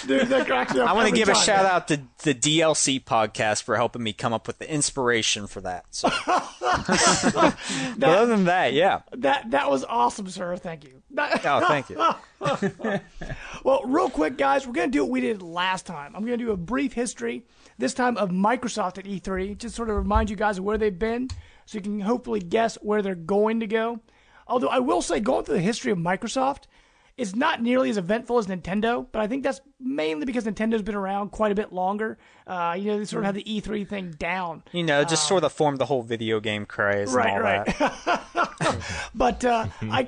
Dude, that cracks me up. I want to give a shout out to the DLC podcast for helping me come up with the inspiration for that. So. But other than that, yeah. That was awesome, sir. Thank you. Oh, thank you. Well, real quick, guys, we're going to do what we did last time. I'm going to do a brief history, this time of Microsoft at E3, just sort of remind you guys of where they've been, so you can hopefully guess where they're going to go. Although I will say, going through the history of Microsoft, it's not nearly as eventful as Nintendo, but I think that's mainly because Nintendo's been around quite a bit longer. They sort of have the E3 thing down. Just sort of formed the whole video game craze and all that. But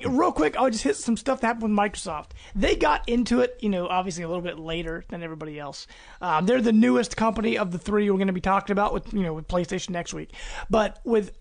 real quick, I'll just hit some stuff that happened with Microsoft. They got into it, obviously a little bit later than everybody else. They're the newest company of the three we're going to be talking about with PlayStation next week. But with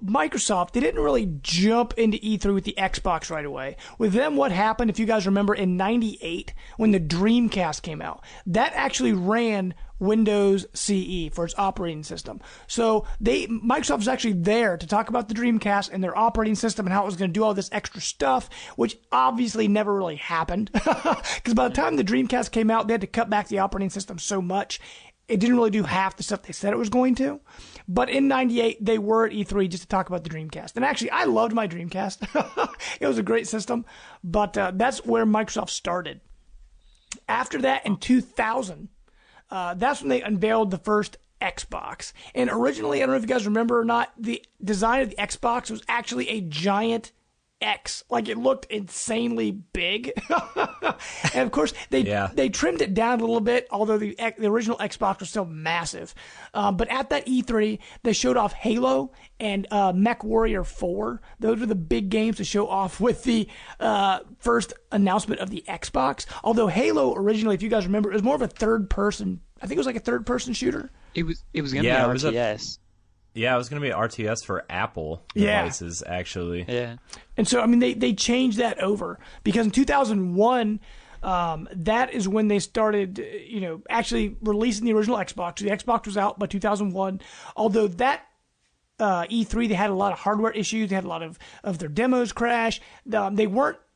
Microsoft, they didn't really jump into E3 with the Xbox right away. With them, what happened, if you guys remember, in 98, when the Dreamcast came out, that actually ran Windows CE for its operating system. So Microsoft was actually there to talk about the Dreamcast and their operating system and how it was going to do all this extra stuff, which obviously never really happened. Because by the time the Dreamcast came out, they had to cut back the operating system so much, it didn't really do half the stuff they said it was going to. But in 98, they were at E3 just to talk about the Dreamcast. And actually, I loved my Dreamcast. It was a great system. But that's where Microsoft started. After that, in 2000, that's when they unveiled the first Xbox. And originally, I don't know if you guys remember or not, the design of the Xbox was actually a giant X. Like, it looked insanely big. And of course, they trimmed it down a little bit, although the original Xbox was still massive. But at that E3, they showed off Halo and Mech Warrior 4. Those were the big games to show off with the first announcement of the Xbox. Although Halo originally, if you guys remember, it was more of a third-person, I think it was like a third-person shooter. It was going to be RTS. Yeah, it was going to be RTS for Apple devices, actually. Yeah. And so, I mean, they changed that over because in 2001, that is when they started, actually releasing the original Xbox. The Xbox was out by 2001, although that E3, they had a lot of hardware issues. They had a lot of their demos crash.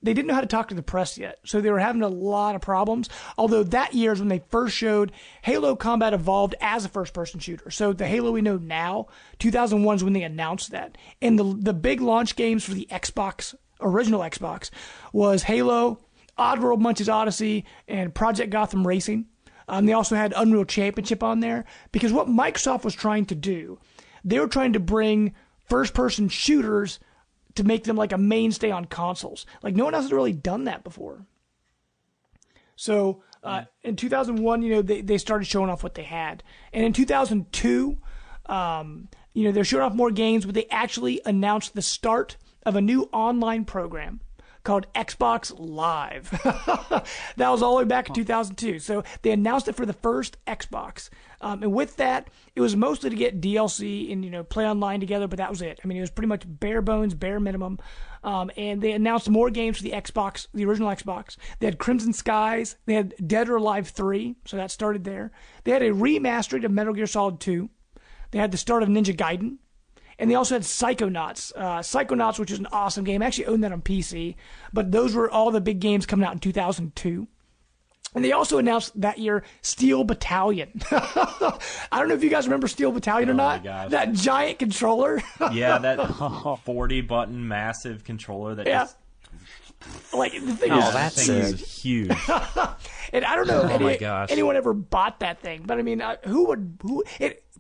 They didn't know how to talk to the press yet, so they were having a lot of problems. Although that year is when they first showed Halo Combat Evolved as a first-person shooter. So the Halo we know now, 2001 is when they announced that. And the big launch games for the Xbox, original Xbox, was Halo, Oddworld Munch's Odyssey, and Project Gotham Racing. They also had Unreal Championship on there, because what Microsoft was trying to do, they were trying to bring first-person shooters to make them like a mainstay on consoles. Like, no one else has really done that before. So in 2001, they started showing off what they had. And in 2002, they're showing off more games, but they actually announced the start of a new online program called Xbox Live. That was all the way back in 2002. So they announced it for the first Xbox. And with that, it was mostly to get DLC and, play online together, but that was it. I mean, it was pretty much bare bones, bare minimum. And they announced more games for the Xbox, the original Xbox. They had Crimson Skies. They had Dead or Alive 3, so that started there. They had a remastered of Metal Gear Solid 2. They had the start of Ninja Gaiden. And they also had Psychonauts. Psychonauts, which is an awesome game. I actually own that on PC. But those were all the big games coming out in 2002. And they also announced that year Steel Battalion. I don't know if you guys remember Steel Battalion or not. That giant controller. Yeah, that 40-button massive controller that just... Like, the thing is huge. And I don't know if anyone ever bought that thing. But, I mean, who would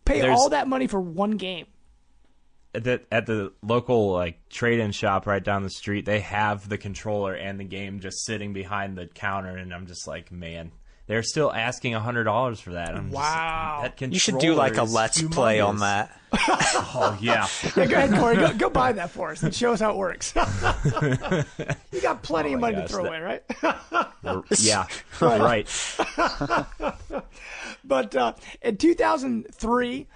pay all that money for one game? At the local trade-in shop right down the street, they have the controller and the game just sitting behind the counter, and I'm just like, man, they're still asking $100 for that. Wow. That controller, you should do like a let's play on that. Oh yeah. Yeah, go ahead, Corey. Go buy that for us and show us how it works. You got plenty of money to throw away, right? Yeah. Right. But in 2003.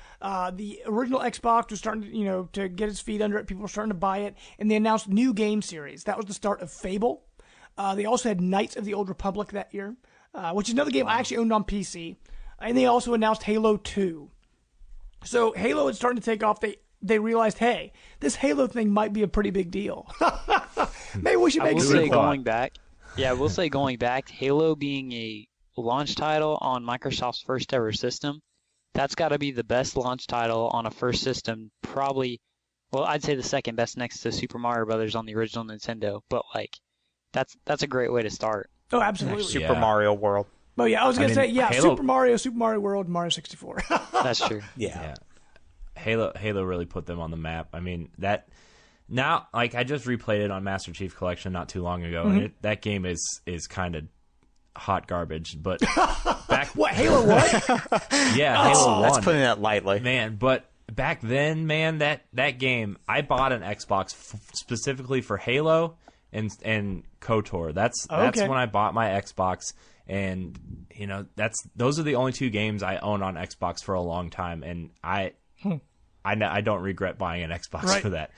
The original Xbox was starting to get its feet under it. People were starting to buy it, and they announced new game series. That was the start of Fable. They also had Knights of the Old Republic that year, which is another game I actually owned on PC. And they also announced Halo 2. So Halo is starting to take off. They realized, hey, this Halo thing might be a pretty big deal. Maybe we should make it. I will say going back, Halo being a launch title on Microsoft's first ever system, that's got to be the best launch title on a first system, probably. Well, I'd say the second best next to Super Mario Brothers on the original Nintendo. But that's a great way to start. Oh, absolutely. Super Mario World. Oh yeah, I was gonna say Halo... Super Mario World, Mario 64. That's true. Yeah. Halo really put them on the map. I mean that. Now, I just replayed it on Master Chief Collection not too long ago, and that game is kind of hot garbage, but back Halo 1? Yeah, Halo 1. That's putting it lightly. Man, but back then, man, that game, I bought an Xbox specifically for Halo and KOTOR. That's when I bought my Xbox, and those are the only two games I own on Xbox for a long time, and I don't regret buying an Xbox for that.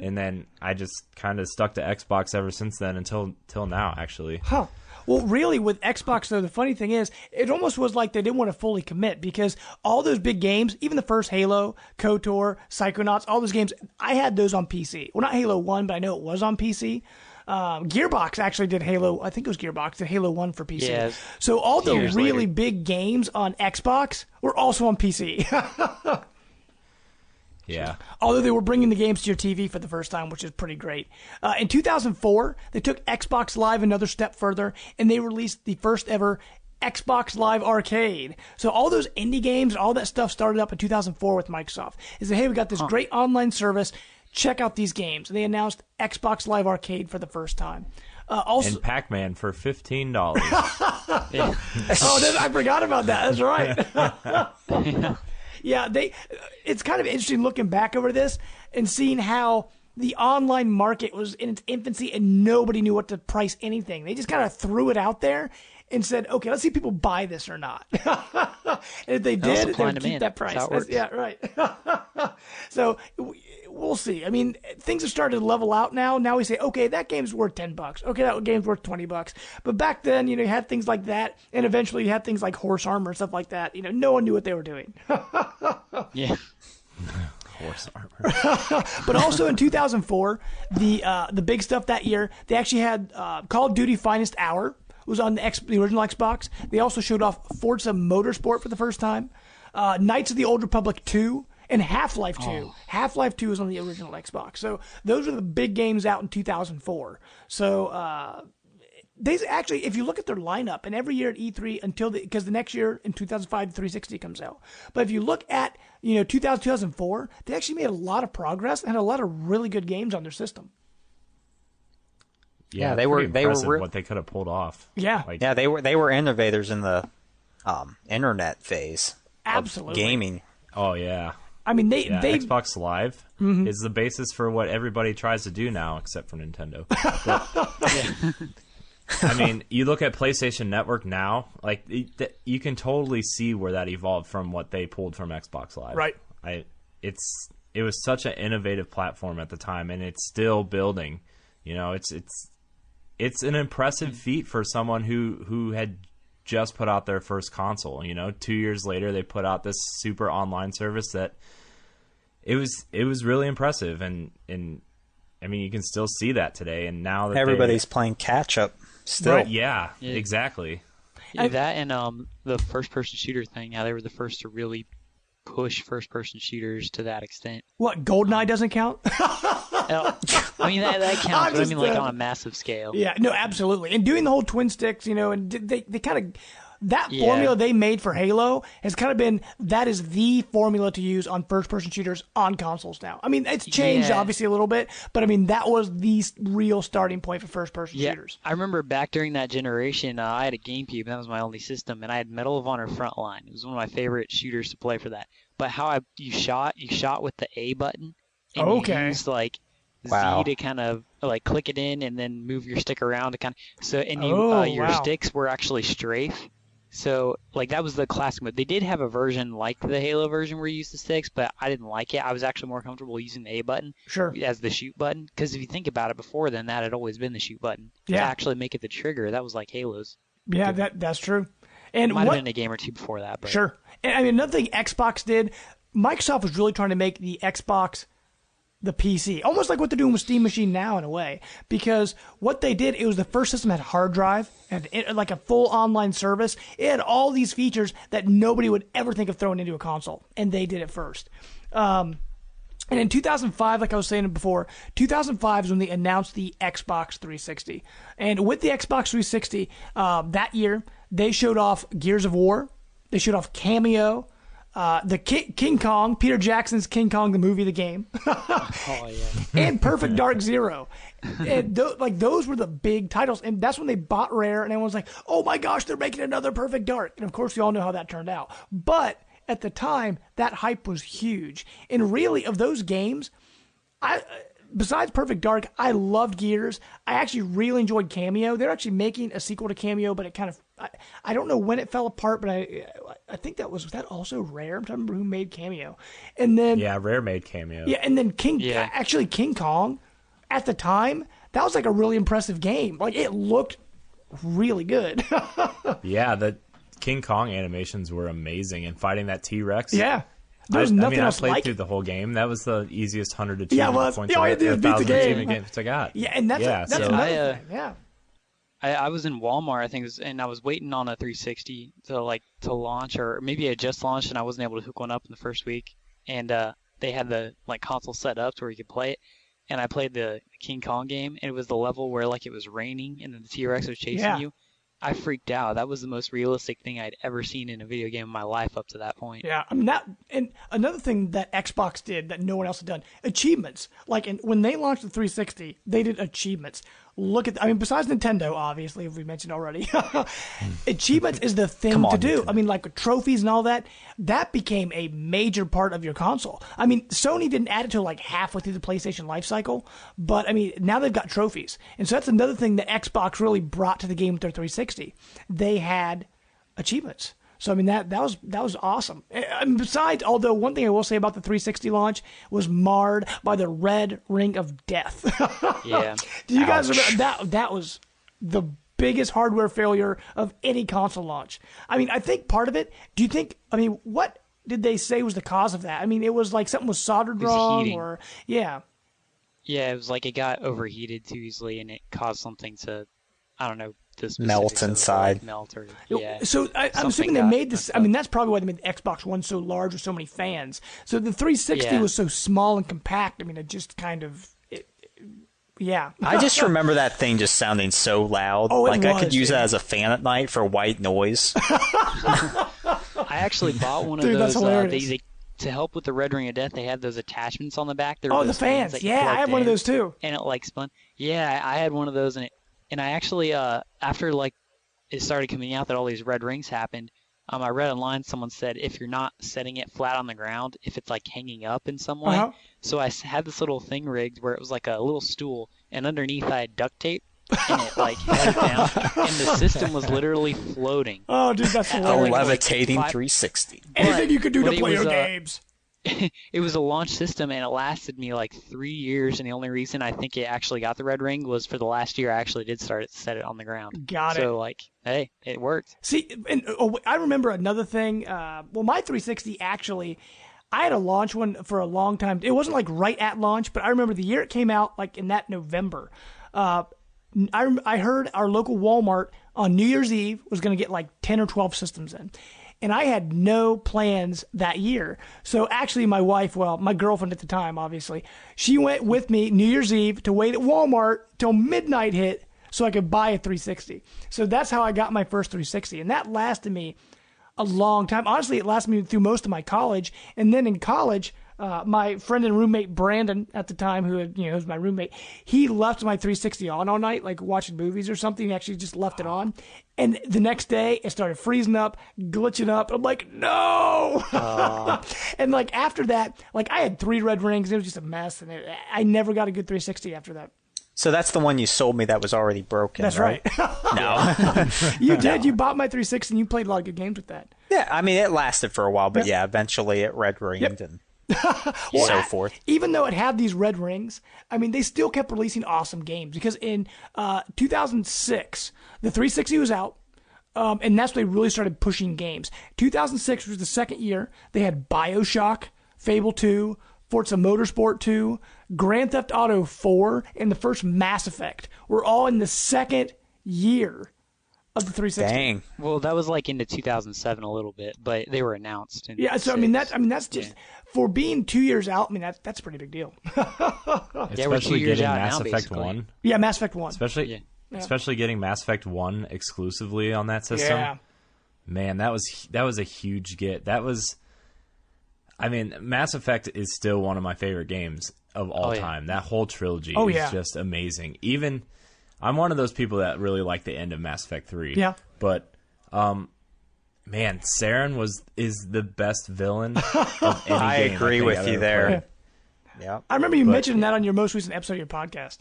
And then I just kind of stuck to Xbox ever since then until now, actually. Huh. Well, really, with Xbox, though, the funny thing is, it almost was like they didn't want to fully commit, because all those big games, even the first Halo, KOTOR, Psychonauts, all those games, I had those on PC. Well, not Halo 1, but I know it was on PC. Gearbox actually did Halo, I think it was Gearbox, did Halo 1 for PC. Yes. So all the really big games on Xbox were also on PC. Yeah. Although they were bringing the games to your TV for the first time, which is pretty great. In 2004, they took Xbox Live another step further, and they released the first ever Xbox Live Arcade. So all those indie games, all that stuff started up in 2004 with Microsoft. Is that, hey, we got this great online service. Check out these games. And they announced Xbox Live Arcade for the first time. Also, and Pac-Man for $15. I forgot about that. That's right. Yeah, it's kind of interesting looking back over this and seeing how the online market was in its infancy and nobody knew what to price anything. They just kind of threw it out there and said, okay, let's see if people buy this or not. And if they did, they would keep that price. Yeah, right. So we'll see. I mean, things have started to level out now. Now we say, okay, that game's worth $10. Okay, that game's worth $20. But back then, you had things like that, and eventually you had things like horse armor and stuff like that. No one knew what they were doing. Yeah. Horse armor. But also in 2004, the big stuff that year, they actually had Call of Duty Finest Hour. It was on the original Xbox. They also showed off Forza Motorsport for the first time, Knights of the Old Republic 2, and Half-Life 2. Oh. Half-Life 2 was on the original Xbox. So those are the big games out in 2004. So they actually, if you look at their lineup, and every year at E3 because the next year in 2005, 360 comes out. But if you look at 2004, they actually made a lot of progress and had a lot of really good games on their system. Yeah, they were what they could have pulled off. Yeah, they were innovators in the internet phase. Absolutely, of gaming. Oh yeah. I mean, they Xbox Live is the basis for what everybody tries to do now, except for Nintendo. But, I mean, you look at PlayStation Network now, like you can totally see where that evolved from what they pulled from Xbox Live. Right. It was such an innovative platform at the time, and it's still building. It's an impressive feat for someone who had just put out their first console. 2 years later, they put out this super online service that it was really impressive, and I mean, you can still see that today. And now that everybody's playing catch up still, right? Yeah, exactly. Yeah, that and the first-person shooter thing. How they were the first to really push first-person shooters to that extent. What, GoldenEye doesn't count? I mean, that counts, but I mean, like on a massive scale. Yeah, no, absolutely. And doing the whole twin sticks, and they kind of, that formula they made for Halo has kind of been, that is the formula to use on first-person shooters on consoles now. I mean, it's changed obviously a little bit, but I mean, that was the real starting point for first-person shooters. I remember back during that generation, I had a GameCube, and that was my only system, and I had Medal of Honor Frontline. It was one of my favorite shooters to play for that. But how you shot with the A button, and you used like Z to kind of like click it in and then move your stick around to kind of your sticks were actually strafe. So like that was the classic mode. They did have a version like the Halo version where you use the sticks, but I didn't like it. I was actually more comfortable using the A button as the shoot button, because if you think about it, before then that had always been the shoot button. To actually make it the trigger, that was like Halo's. Yeah, that's true. And might have been a game or two before that. But. Sure. And I mean, another thing Xbox did, Microsoft was really trying to make the Xbox the PC, almost like what they're doing with Steam Machine now in a way, because what they did, it was the first system that had hard drive and like a full online service. It had all these features that nobody would ever think of throwing into a console, and they did it first. And in 2005, like I was saying before, 2005 is when they announced the Xbox 360. And with the Xbox 360, that year, they showed off Gears of War. They showed off Cameo. The King Kong, Peter Jackson's King Kong, the movie, the game. And Perfect Dark Zero. And those were the big titles. And that's when they bought Rare, and everyone was like, oh my gosh, they're making another Perfect Dark. And of course, we all know how that turned out. But at the time, that hype was huge. And really, of those games, besides Perfect Dark, I loved Gears. I actually really enjoyed Cameo. They're actually making a sequel to Cameo, but it kind of, I don't know when it fell apart, but I think that was that also Rare? I'm trying to remember who made Cameo. And then Rare made Cameo. Yeah, and then King Kong, at the time, that was like a really impressive game. Like, it looked really good. Yeah, the King Kong animations were amazing, and fighting that T-Rex. Yeah. There's nothing else I played like through it. the whole game. That was the easiest 100 achievement points. Yeah, all you had to do is beat the game. I got. Yeah, and that's another thing. Yeah. I was in Walmart, I think, and I was waiting on a 360 to launch, or maybe it just launched and I wasn't able to hook one up in the first week. And they had the console set up to where you could play it. And I played the King Kong game, and it was the level where it was raining and then the T-Rex was chasing you. I freaked out. That was the most realistic thing I'd ever seen in a video game in my life up to that point. Yeah, I mean and another thing that Xbox did that no one else had done, achievements. Like when they launched the 360, they did achievements. Besides Nintendo, obviously, as we mentioned already, achievements is the thing to do. Nintendo. I mean, like trophies and all that, that became a major part of your console. I mean, Sony didn't add it till like halfway through the PlayStation life cycle, but I mean, now they've got trophies. And so that's another thing that Xbox really brought to the game with their 360. They had achievements. So I mean that was awesome. And besides, although one thing I will say about the 360 launch was marred by the red ring of death. Yeah. Do you guys remember that was the biggest hardware failure of any console launch? I mean, I think part of it. Do you think? I mean, what did they say was the cause of that? I mean, it was like something was soldered wrong, heating. or yeah. Yeah, it was like it got overheated too easily, and it caused something to, I don't know, the Melt specifics of it, inside. like melt or yeah. So I'm assuming they made this. I mean, that's probably why they made the Xbox One so large with so many fans. So the 360 was so small and compact. I mean, it just kind of, yeah. I just remember that thing just sounding so loud. Oh, I could use it as a fan at night for white noise. I actually bought one of Dude, that's those. hilarious. To help with the red ring of death, they had those attachments on the back. There Oh, were the those fans. fans. That you Yeah, I plugged had one of in, those too. and it like spun. Yeah, I had one of those, and I actually after like it started coming out that all these red rings happened. I read online someone said if you're not setting it flat on the ground, if it's like hanging up in some way. So I had this little thing rigged where it was like a little stool, and underneath I had duct tape, and it like held it down, and the system was literally floating. Oh, dude, that's A hilarious. levitating 360. Anything you could do to it play your was, games. It was a launch system, and it lasted me like 3 years, and the only reason I think it actually got the red ring was for the last year I actually did set it on the ground. Got it. So like, hey, it worked. See, and I remember another thing. My 360 actually, I had a launch one for a long time. It wasn't like right at launch, but I remember the year it came out, like in that November. I heard our local Walmart on New Year's Eve was going to get like 10 or 12 systems in. And I had no plans that year. So actually my wife, my girlfriend at the time, obviously, she went with me New Year's Eve to wait at Walmart till midnight hit so I could buy a 360. So that's how I got my first 360. And that lasted me a long time. Honestly, it lasted me through most of my college. And then in college, my friend and roommate Brandon at the time, who was my roommate, he left my 360 on all night, like watching movies or something. He actually just left it on. And the next day, it started freezing up, glitching up. I'm like, no! And like after that, like I had 3 red rings. It was just a mess. And I never got a good 360 after that. So that's the one you sold me that was already broken. That's right. No. You did. You bought my 360 and you played a lot of good games with that. Yeah, I mean, it lasted for a while, but yeah, eventually it red ringed and so forth. Even though it had these red rings, I mean, they still kept releasing awesome games because in 2006, the 360 was out, and that's when they really started pushing games. 2006 was the second year. They had BioShock, Fable 2, Forza Motorsport 2, Grand Theft Auto 4, and the first Mass Effect were all in the second year of the 360. Dang. Well, that was like into 2007 a little bit, but they were announced. Yeah, so that's just for being 2 years out. I mean, that's a pretty big deal. Especially getting Mass Effect 1. Yeah, Mass Effect 1. Especially getting Mass Effect 1 exclusively on that system. Yeah. Man, that was a huge get. I mean, Mass Effect is still one of my favorite games of all time. That whole trilogy is just amazing. Even I'm one of those people that really like the end of Mass Effect 3. Yeah. But man, Saren is the best villain of any I game agree with you there. Yeah. I remember you mentioning that on your most recent episode of your podcast.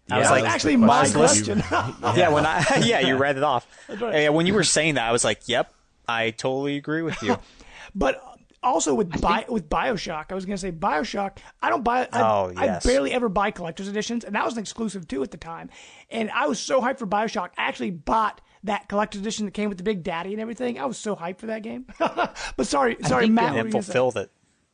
I was like, actually my question. You read it off. Right. When you were saying that, I was like, yep, I totally agree with you. But also with BioShock, I was going to say BioShock, I barely ever buy collector's editions, and that was an exclusive too at the time. And I was so hyped for BioShock, I actually bought that collector's edition that came with the Big Daddy and everything. I was so hyped for that game. But sorry, Matt. And fulfilled it.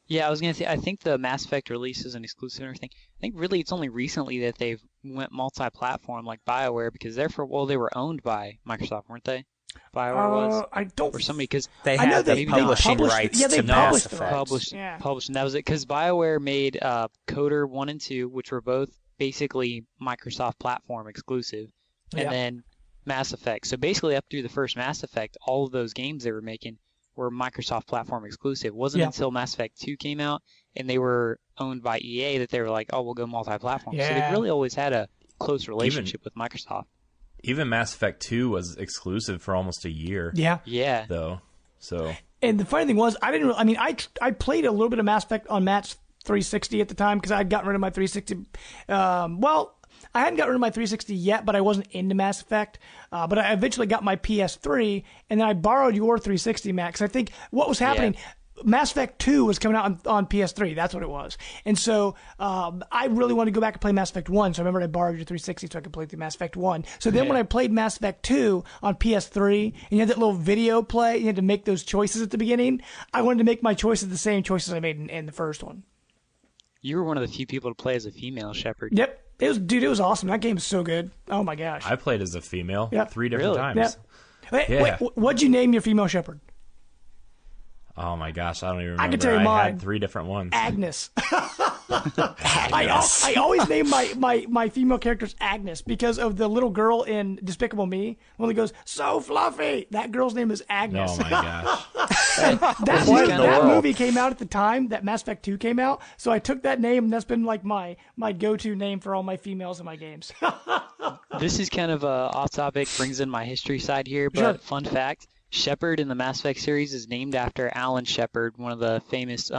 Yeah, I was going to say, I think the Mass Effect release is an exclusive and everything. I think really it's only recently that they've went multi-platform like BioWare, because they were owned by Microsoft, weren't they? BioWare was? I don't... Or somebody, because... They had the publishing rights to Mass Effect. Published, and that was it, because BioWare made Coder 1 and 2, which were both basically Microsoft platform exclusive. And then Mass Effect. So basically, up through the first Mass Effect, all of those games they were making were Microsoft platform exclusive. It wasn't until Mass Effect 2 came out and they were owned by EA that they were like, oh, we'll go multi-platform. So they've really always had a close relationship with Microsoft. Even Mass Effect 2 was exclusive for almost a year. Yeah. Though. So. And the funny thing was, I played a little bit of Mass Effect on Matt's 360 at the time because I had gotten rid of my 360. I hadn't gotten rid of my 360 yet, but I wasn't into Mass Effect. But I eventually got my PS3, and then I borrowed your 360, Matt, because I think what was happening, Mass Effect 2 was coming out on PS3. That's what it was. And so I really wanted to go back and play Mass Effect 1, so I remember I borrowed your 360 so I could play through Mass Effect 1. So then when I played Mass Effect 2 on PS3, and you had that little video play, you had to make those choices at the beginning, I wanted to make my choices the same choices I made in the first one. You were one of the few people to play as a female Shepard. Yep. It was awesome. That game is so good. Oh, my gosh. I played as a female 3 different Really? times. Wait, what'd you name your female Shepherd? Oh my gosh, I don't even remember. I can tell you mine. I had 3 different ones. Agnes. I always name my female characters Agnes because of the little girl in Despicable Me. When he goes, so fluffy. That girl's name is Agnes. Oh my gosh. That movie came out at the time that Mass Effect 2 came out, so I took that name, and that's been like my go-to name for all my females in my games. This is kind of off topic, brings in my history side here, but fun fact, Shepard in the Mass Effect series is named after Alan Shepard, one of the famous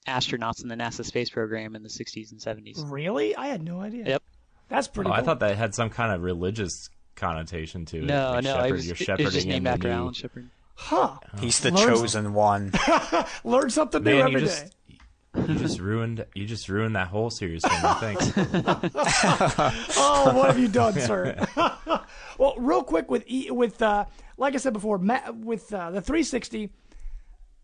astronauts in the NASA space program in the 60s and 70s. Really? I had no idea. Yep. That's pretty cool. I thought that had some kind of religious connotation to it. No, like it was just named after Alan Shepard. Huh. He's the chosen one. Learn something new every day. You just ruined that whole series for me. Thanks. Oh, what have you done, sir? Well, real quick with like I said before, with the 360,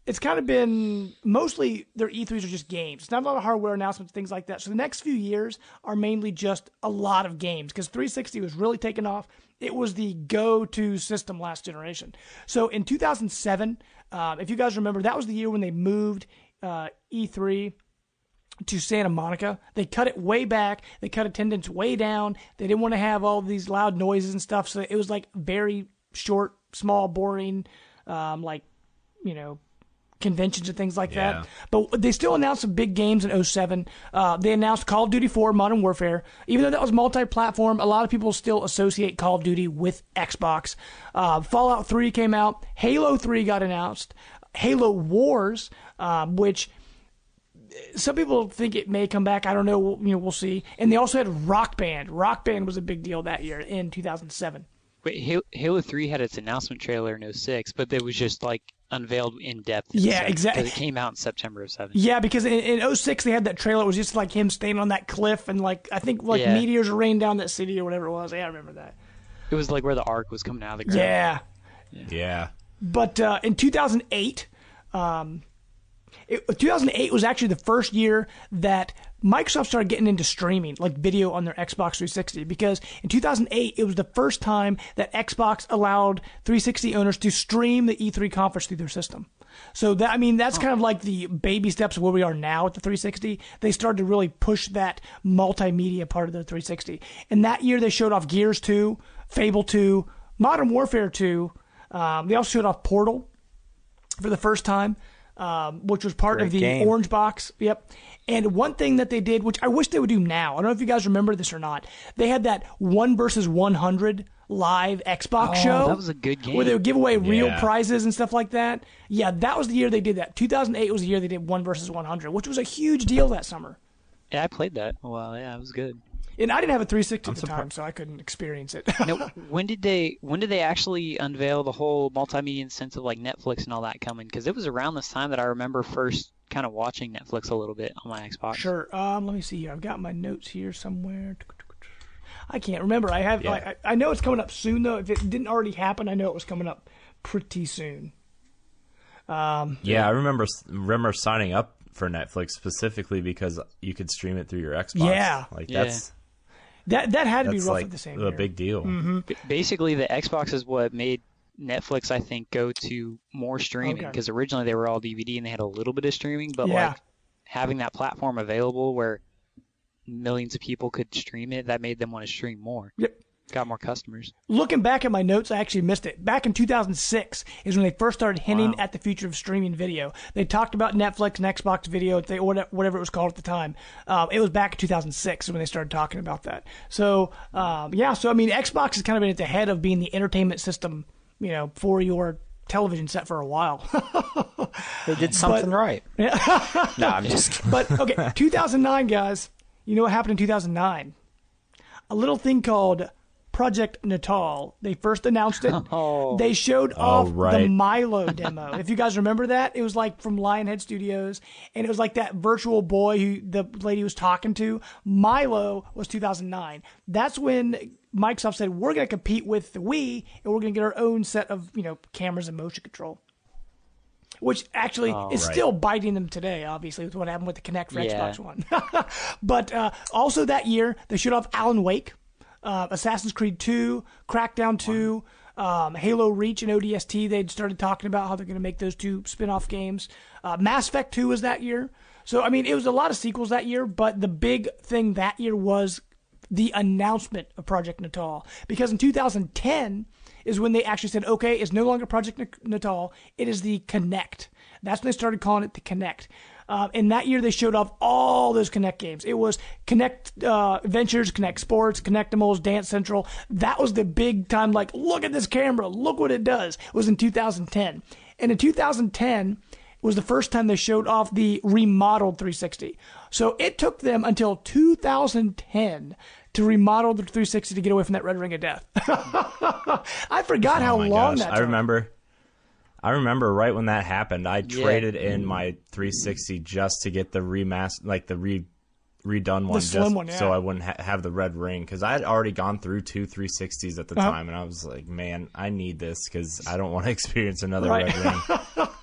it's kind of been mostly their E3s are just games. It's not a lot of hardware announcements, things like that. So the next few years are mainly just a lot of games because 360 was really taking off. It was the go-to system last generation. So in 2007, if you guys remember, that was the year when they moved E3 to Santa Monica. They cut it way back. They cut attendance way down. They didn't want to have all these loud noises and stuff. So it was like very short, small, boring, conventions and things like that. But they still announced some big games in 2007. They announced Call of Duty 4 Modern Warfare. Even though that was multi-platform, a lot of people still associate Call of Duty with Xbox. Fallout 3 came out. Halo 3 got announced. Halo Wars, which some people think it may come back. I don't know. We'll see. And they also had Rock Band. Rock Band was a big deal that year in 2007. Wait, Halo 3 had its announcement trailer in 2006, but it was just like unveiled in depth. Yeah, exactly. Because it came out in September of 7. Yeah, because in 2006 they had that trailer. It was just like him standing on that cliff and I think meteors rained down that city or whatever it was. Yeah, I remember that. It was like where the Ark was coming out of the ground. Yeah. But in 2008, 2008 was actually the first year that Microsoft started getting into streaming, like video on their Xbox 360, because in 2008, it was the first time that Xbox allowed 360 owners to stream the E3 conference through their system. So that's kind of like the baby steps of where we are now at the 360. They started to really push that multimedia part of the 360. And that year, they showed off Gears 2, Fable 2, Modern Warfare 2. They also showed off Portal for the first time. Which was part of the Orange Box. Yep. And one thing that they did, which I wish they would do now, I don't know if you guys remember this or not, they had that 1 versus 100 live Xbox show. That was a good game. Where they would give away real prizes and stuff like that. Yeah, that was the year they did that. 2008 was the year they did 1 versus 100, which was a huge deal that summer. Yeah, I played that. Well, yeah, it was good. And I didn't have a 360 at the time, so I couldn't experience it. Now, when did they actually unveil the whole multimedia sense of like Netflix and all that coming? Because it was around this time that I remember first kind of watching Netflix a little bit on my Xbox. Sure. Let me see here. I've got my notes here somewhere. I can't remember. I have. I know it's coming up soon though. If it didn't already happen, I know it was coming up pretty soon. I remember signing up for Netflix specifically because you could stream it through your Xbox. Yeah. That had to be roughly like the same a year. big deal. Mm-hmm. Basically, the Xbox is what made Netflix, I think, go to more streaming because originally they were all DVD and they had a little bit of streaming, but like having that platform available where millions of people could stream it, that made them want to stream more. Yep. got more customers. Looking back at my notes, I actually missed it. Back in 2006 is when they first started hinting at the future of streaming video. They talked about Netflix and Xbox video, whatever it was called at the time. It was back in 2006 when they started talking about that. So, So, I mean, Xbox has kind of been at the head of being the entertainment system, for your television set for a while. They did something right. Yeah. No, I'm just kidding. But, okay, 2009, guys. You know what happened in 2009? A little thing called Project Natal. They first announced it. They showed off the Milo demo. If you guys remember that, it was like from Lionhead Studios, and it was like that virtual boy who the lady was talking to. Milo was 2009. That's when Microsoft said, we're going to compete with the Wii, and we're going to get our own set of cameras and motion control. Which actually is still biting them today, obviously, with what happened with the Kinect for Xbox One. But also that year, they showed off Alan Wake, Assassin's Creed 2, Crackdown 2, Halo Reach and ODST. They'd started talking about how they're going to make those two spin-off games. Mass Effect 2 was that year. So, I mean, it was a lot of sequels that year, but the big thing that year was the announcement of Project Natal. Because in 2010 is when they actually said, okay, it's no longer Project Natal, it is the Kinect. That's when they started calling it the Kinect. And that year they showed off all those Kinect games. It was Kinect Adventures, Kinect Sports, Kinectimals, Dance Central. That was the big time, like, look at this camera, look what it does. It was in 2010. And in 2010 was the first time they showed off the remodeled 360. So it took them until 2010 to remodel the 360 to get away from that red ring of death. I forgot how long that took. I remember right when that happened, I traded in my 360 just to get the redone one, slim one, so I wouldn't have the red ring, because I had already gone through two 360s at the time, and I was like, man, I need this because I don't want to experience another red ring.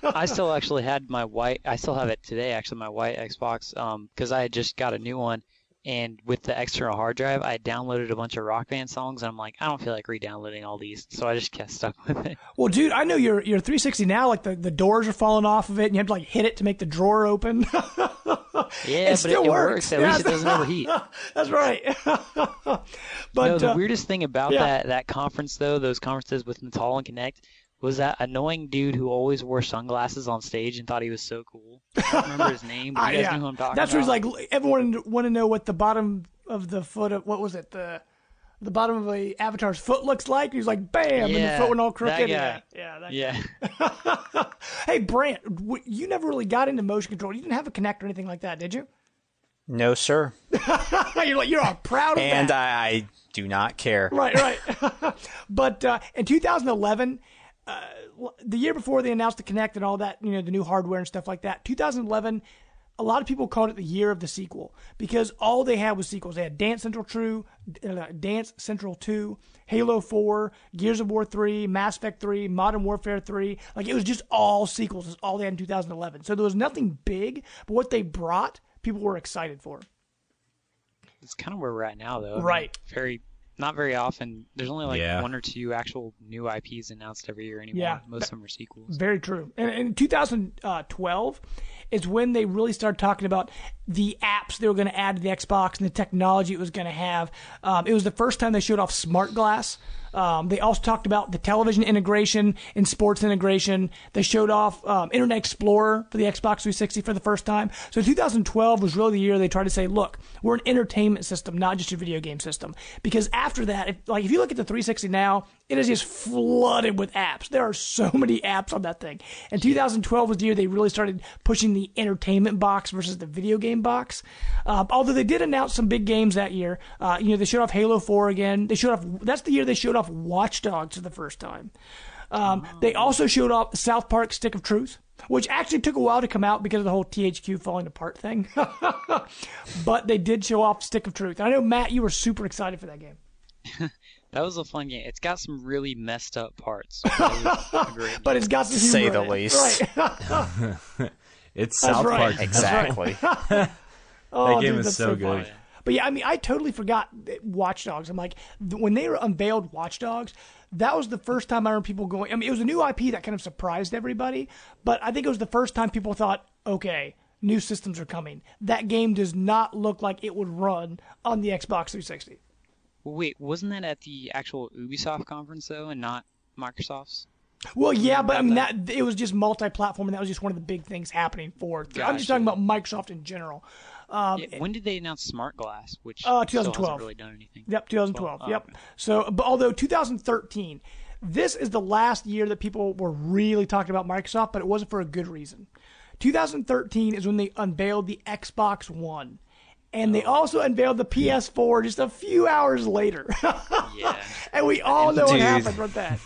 I still actually had my white. I still have it today, actually, my white Xbox, because I had just got a new one. And with the external hard drive, I downloaded a bunch of Rock Band songs, and I'm like, I don't feel like re-downloading all these, so I just kept stuck with it. Well, dude, I know your 360 now, like the doors are falling off of it, and you have to like hit it to make the drawer open. Yeah, but it works. At least it doesn't overheat. That's right. But the weirdest thing about that conference, though, those conferences with Natal and Kinect, was that annoying dude who always wore sunglasses on stage and thought he was so cool. I don't remember his name, but you guys know who I'm talking about. That's where he's like, everyone want to know what the bottom of the foot of, what was it, the bottom of the avatar's foot looks like. He's like, bam, and the foot went all crooked. That guy. Guy. Hey, Brant, you never really got into motion control. You didn't have a Kinect or anything like that, did you? No, sir. You're all proud of that. And I do not care. Right. But in 2011... the year before they announced the Kinect and all that, the new hardware and stuff like that, 2011, a lot of people called it the year of the sequel because all they had was sequels. They had Dance Central 2, Halo 4, Gears of War 3, Mass Effect 3, Modern Warfare 3. Like, it was just all sequels. That's all they had in 2011. So there was nothing big, but what they brought, people were excited for. It's kind of where we're at now, though. Right. Not very often. There's only one or two actual new IPs announced every year anymore. Yeah, most of them are sequels. Very true. And in 2012 is when they really started talking about the apps they were going to add to the Xbox and the technology it was going to have. It was the first time they showed off Smart Glass. They also talked about the television integration and sports integration. They showed off Internet Explorer for the Xbox 360 for the first time. So 2012 was really the year they tried to say, look, we're an entertainment system, not just a video game system. Because after that, if you look at the 360 now, it is just flooded with apps. There are so many apps on that thing. And 2012 was the year they really started pushing the entertainment box versus the video game box. Although they did announce some big games that year. They showed off Halo 4 again. That's the year they showed off Watch Dogs for the first time. They also showed off South Park Stick of Truth, which actually took a while to come out because of the whole THQ falling apart thing. But they did show off Stick of Truth. I know, Matt, you were super excited for that game. That was a fun game. It's got some really messed up parts. But it's got some to say the least. Right. It's South Park. Exactly. That game is so good. Fun. But yeah, I mean, I totally forgot Watch Dogs. I'm like, when they unveiled Watch Dogs, that was the first time I remember people going, I mean, it was a new IP that kind of surprised everybody, but I think it was the first time people thought, okay, new systems are coming. That game does not look like it would run on the Xbox 360. Wait, wasn't that at the actual Ubisoft conference though, and not Microsoft's? Well, yeah, but I mean that it was just multi-platform, and that was just one of the big things happening for. I'm just talking about Microsoft in general. When did they announce Smart Glass? Which 2012. still hasn't really done anything. Yep, 2012. Yep. Okay. So, but although 2013, this is the last year that people were really talking about Microsoft, but it wasn't for a good reason. 2013 is when they unveiled the Xbox One. And they also unveiled the PS4 just a few hours later. Yeah. And we all know what happened with that.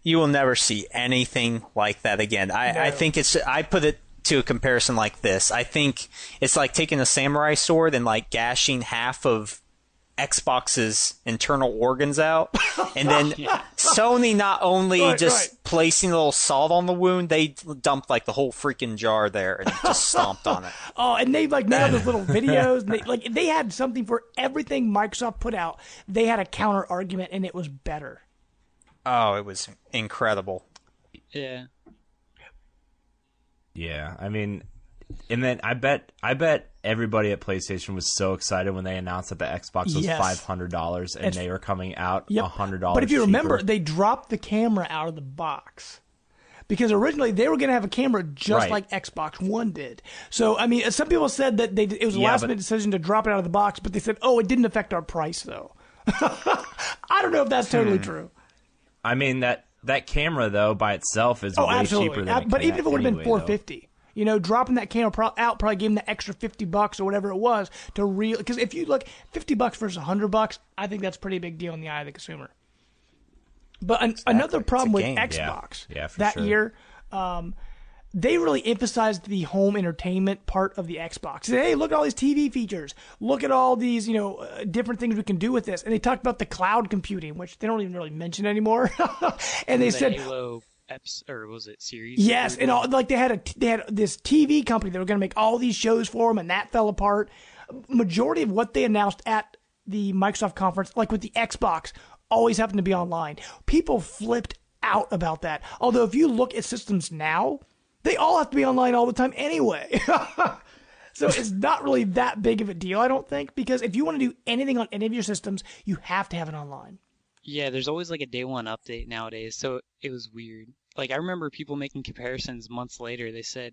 You will never see anything like that again. I think I put it to a comparison like this. I think it's like taking a samurai sword and like gashing half of Xbox's internal organs out, and then Sony not only placing a little salt on the wound, they dumped like the whole freaking jar there and just stomped on it. Oh, and they like made all those little videos. And they had something for everything Microsoft put out. They had a counter argument, and it was better. Oh, it was incredible. Yeah. Yeah, I mean, and then I bet everybody at PlayStation was so excited when they announced that the Xbox was $500 and they were coming out $100. But if you remember, they dropped the camera out of the box. Because originally they were going to have a camera just like Xbox One did. So, I mean, some people said that it was a last-minute decision to drop it out of the box, but they said, oh, it didn't affect our price, though. I don't know if that's totally true. I mean, that camera, though, by itself is way cheaper than it. But even if it would have been $450, you know, dropping that camera out probably gave them the extra $50 or whatever it was to because if you look, $50 versus $100, I think that's a pretty big deal in the eye of the consumer. But another problem with Xbox that year, they really emphasized the home entertainment part of the Xbox. They said, hey, look at all these TV features. Look at all these, different things we can do with this. And they talked about the cloud computing, which they don't even really mention anymore. And they said, Halo or was it series? Yes, and they had this TV company that were going to make all these shows for them, and that fell apart. Majority of what they announced at the Microsoft conference, like with the Xbox, always happened to be online. People flipped out about that. Although if you look at systems now, they all have to be online all the time anyway. So it's not really that big of a deal, I don't think, because if you want to do anything on any of your systems, you have to have it online. Yeah, there's always like a day one update nowadays, so it was weird. Like I remember people making comparisons months later. They said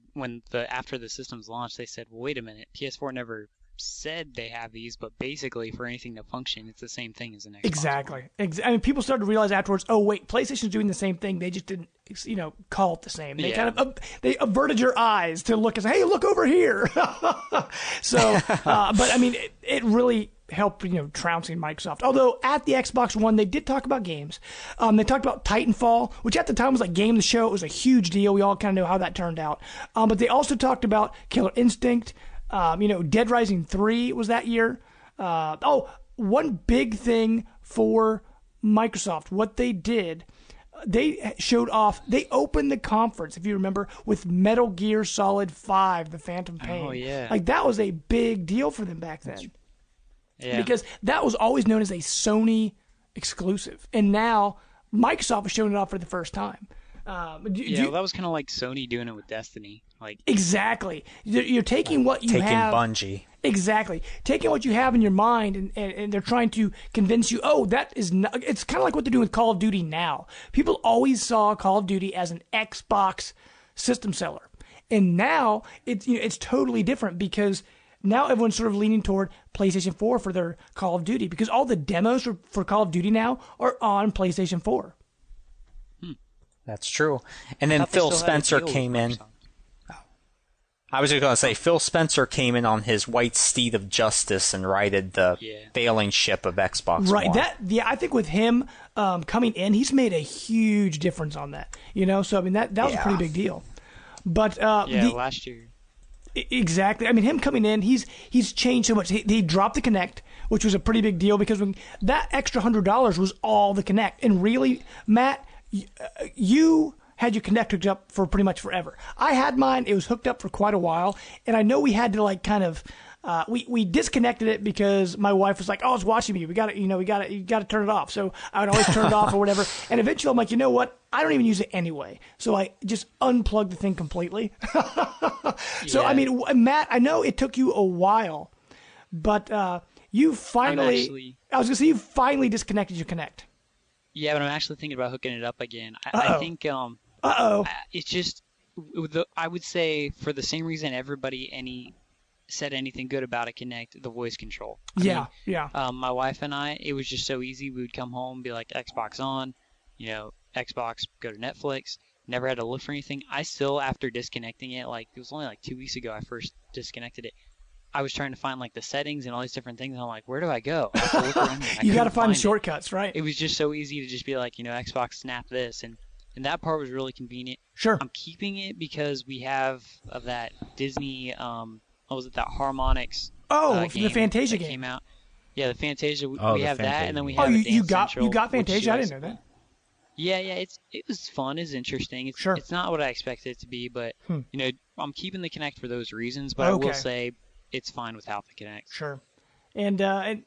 after the systems launched, they said, well, wait a minute, PS4 never said they have these, but basically for anything to function, it's the same thing as an Xbox. Exactly. I mean, people started to realize afterwards, oh wait, PlayStation's doing the same thing. They just didn't, call it the same. They kind of they averted your eyes to look and say, hey, look over here. So, but I mean, it really helped, trouncing Microsoft. Although at the Xbox One, they did talk about games. They talked about Titanfall, which at the time was like Game of the Show. It was a huge deal. We all kind of know how that turned out. But they also talked about Killer Instinct. Dead Rising 3 was that year. One big thing for Microsoft, what they did, they showed off, they opened the conference, if you remember, with Metal Gear Solid 5, The Phantom Pain. Oh, yeah. Like, that was a big deal for them back then. Yeah. Because that was always known as a Sony exclusive. And now, Microsoft is showing it off for the first time. Well, that was kind of like Sony doing it with Destiny. Exactly. You're taking what you have. Taking Bungie. Exactly. Taking what you have in your mind, and they're trying to convince you, oh, that is not. It's kind of like what they're doing with Call of Duty now. People always saw Call of Duty as an Xbox system seller. And now it's totally different because now everyone's sort of leaning toward PlayStation 4 for their Call of Duty because all the demos for Call of Duty now are on PlayStation 4. That's true. And then Phil Spencer came in. I was just going to say, Phil Spencer came in on his white steed of justice and righted the failing ship of Xbox Right. One. I think with him coming in, he's made a huge difference on that. So I mean that was a pretty big deal. But last year. Exactly. I mean, him coming in, he's changed so much. He dropped the Kinect, which was a pretty big deal because that extra $100 was all the Kinect. And really, Matt, you had your Kinect hooked up for pretty much forever. I had mine. It was hooked up for quite a while. And I know we had to we disconnected it because my wife was like, oh, it's watching me. You got to turn it off. So I would always turn it off or whatever. And eventually I'm like, you know what? I don't even use it anyway. So I just unplugged the thing completely. So, I mean, Matt, I know it took you a while, but you finally. I was gonna say you finally disconnected your Kinect. Yeah, but I'm actually thinking about hooking it up again. I think it's just I would say for the same reason everybody said anything good about a Kinect, the voice control. I mean, my wife and I, it was just so easy. We would come home, be like Xbox on, Xbox, go to Netflix. Never had to look for anything. I still, after disconnecting it, like it was only like 2 weeks ago I first disconnected it. I was trying to find like the settings and all these different things. And I'm like, where do I go? I have to look around here. You got to find shortcuts, right? It was just so easy to just be like, Xbox snap this. And that part was really convenient. Sure. I'm keeping it because we have that Disney, what was it, that Harmonix game the Fantasia game came out. Yeah, the Fantasia. We have Fantasia. That, and then we have you got Fantasia? I didn't know that. Yeah, it was fun. It's interesting. It's not what I expected it to be, but I'm keeping the Kinect for those reasons. But I will say it's fine without the Kinect. Sure. And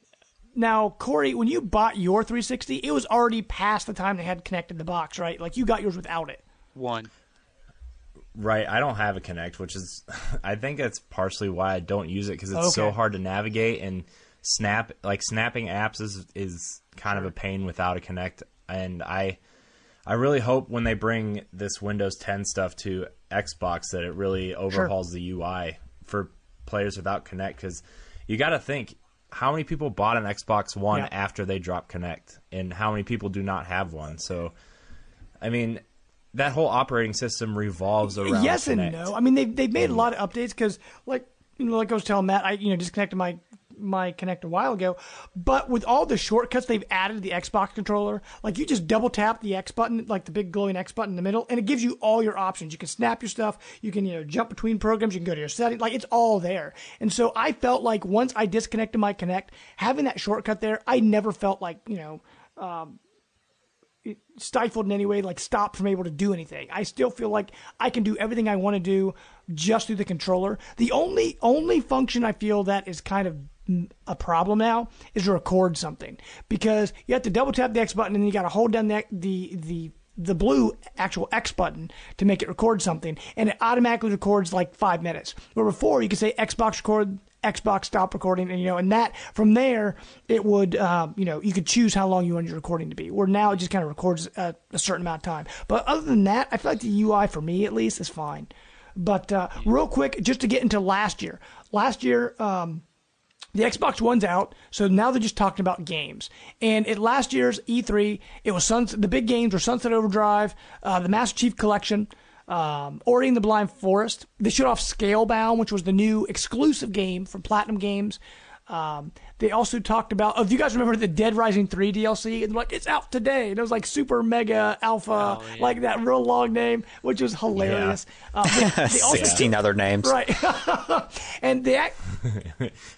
now, Corey, when you bought your 360, it was already past the time they had Kinect in the box, right? Like you got yours without it. Right. I don't have a Kinect, which is I think that's partially why I don't use it because it's so hard to navigate and snapping apps is kind of a pain without a Kinect. And I really hope when they bring this Windows 10 stuff to Xbox that it really overhauls the UI for players without Kinect, because you got to think how many people bought an Xbox One after they dropped Kinect, and how many people do not have one. So, I mean, that whole operating system revolves around yes Kinect. And no. I mean, they've made a lot of updates because, like I was telling Matt, I disconnected my Kinect a while ago, but with all the shortcuts they've added to the Xbox controller, like you just double tap the X button, like the big glowing X button in the middle, and it gives you all your options. You can snap your stuff, you can jump between programs, you can go to your settings, like it's all there. And so I felt like once I disconnected my Kinect, having that shortcut there, I never felt like stifled in any way, like stopped from able to do anything. I still feel like I can do everything I want to do just through the controller. The only function I feel that is kind of a problem now is to record something, because you have to double tap the X button and then you got to hold down the blue actual X button to make it record something, and it automatically records like 5 minutes. Where before you could say Xbox record, Xbox stop recording, and that from there it would you could choose how long you want your recording to be. Where now it just kind of records a certain amount of time. But other than that, I feel like the UI for me at least is fine. But real quick, just to get into last year. The Xbox One's out, so now they're just talking about games. And at last year's E3, it was the big games were Sunset Overdrive, the Master Chief Collection, Ori and the Blind Forest. They showed off Scalebound, which was the new exclusive game from Platinum Games. They also talked about, if you guys remember the Dead Rising 3 DLC, and like, it's out today. And it was like Super Mega Alpha, like that real long name, which was hilarious. Yeah. They 16 other names. Right. And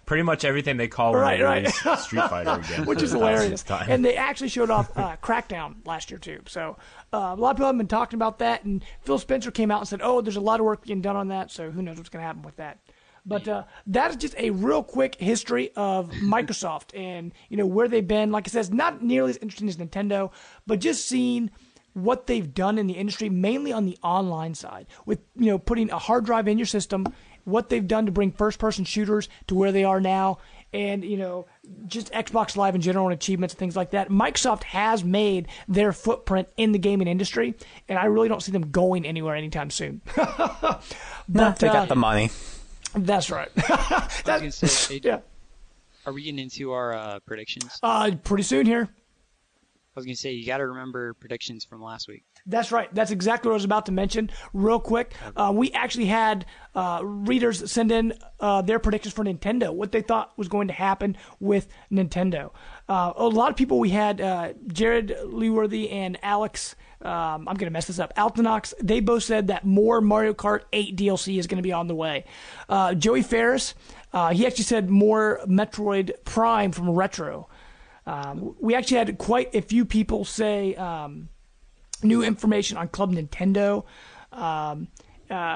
pretty much everything they call when they release Street Fighter again. Which is hilarious. And they actually showed off Crackdown last year too. So a lot of people have been talking about that, and Phil Spencer came out and said, there's a lot of work getting done on that, so who knows what's going to happen with that. But that is just a real quick history of Microsoft and where they've been. Like I said, it's not nearly as interesting as Nintendo, but just seeing what they've done in the industry, mainly on the online side, with putting a hard drive in your system, what they've done to bring first-person shooters to where they are now, and just Xbox Live in general and achievements and things like that. Microsoft has made their footprint in the gaming industry, and I really don't see them going anywhere anytime soon. But they got the money. That's right. I was going to say, are we getting into our predictions? Pretty soon here. I was going to say, you got to remember predictions from last week. That's right. That's exactly what I was about to mention. Real quick, we actually had readers send in their predictions for Nintendo, what they thought was going to happen with Nintendo. A lot of people, we had Jared Leeworthy and Alex, I'm going to mess this up, Altanox, they both said that more Mario Kart 8 DLC is going to be on the way. Joey Ferris, he actually said more Metroid Prime from Retro. We actually had quite a few people say new information on Club Nintendo.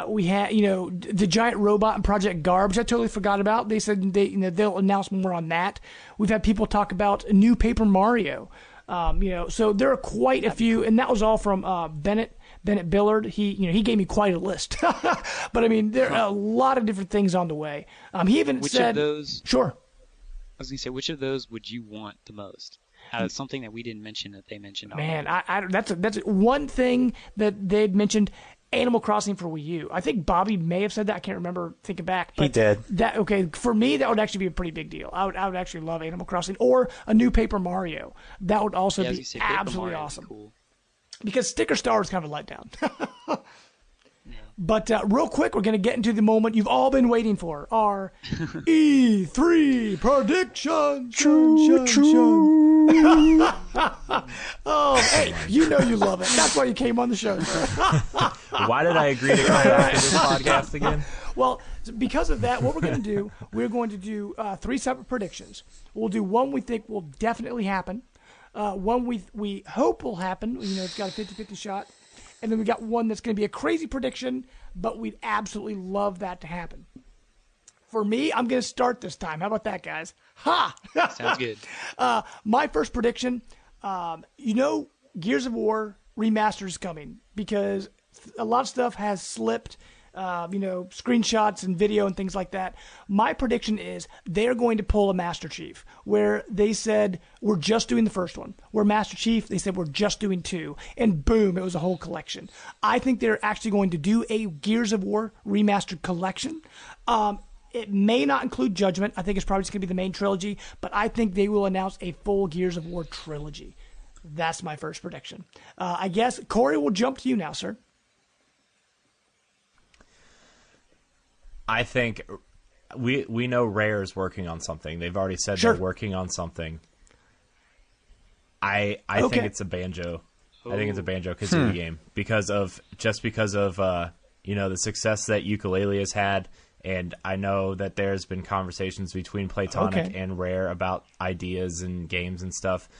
We had, the giant robot in Project Garb, which I totally forgot about. They said they'll announce more on that. We've had people talk about new Paper Mario. So there are quite a few, and that was all from Bennett Billard. He gave me quite a list. But I mean, there are a lot of different things on the way. He even Which said, of those? Sure. was gonna say, which of those would you want the most? Out of something that we didn't mention that they mentioned. Man, that's one thing that they'd mentioned. Animal Crossing for Wii U. I think Bobby may have said that. I can't remember thinking back. But he did. For me, that would actually be a pretty big deal. I would actually love Animal Crossing or a new Paper Mario. That would also be absolutely awesome. Cool. Because Sticker Star is kind of a letdown. But real quick, we're going to get into the moment you've all been waiting for. Our E3 prediction. Oh, hey, you know you love it. That's why you came on the show. Why did I agree to come back to this podcast again? Well, because of that, what we're going to do 3 separate predictions. We'll do one we think will definitely happen, one we hope will happen. It's got a 50-50 shot. And then we got one that's going to be a crazy prediction, but we'd absolutely love that to happen. For me, I'm going to start this time. How about that, guys? Ha! Sounds good. My first prediction, Gears of War Remastered is coming because a lot of stuff has slipped, screenshots and video and things like that. My prediction is they're going to pull a Master Chief where they said, we're just doing the first one. We're Master Chief. They said, we're just doing 2. And boom, it was a whole collection. I think they're actually going to do a Gears of War Remastered collection. It may not include Judgment. I think it's probably just going to be the main trilogy, but I think they will announce a full Gears of War trilogy. That's my first prediction. I guess, Corey, will jump to you now, sir. I think we know Rare's working on something. They've already said they're working on something. I think it's a Banjo. I think it's a Banjo-Kazooie game because of the success that Yooka-Laylee has had, and I know that there's been conversations between Playtonic and Rare about ideas and games and stuff.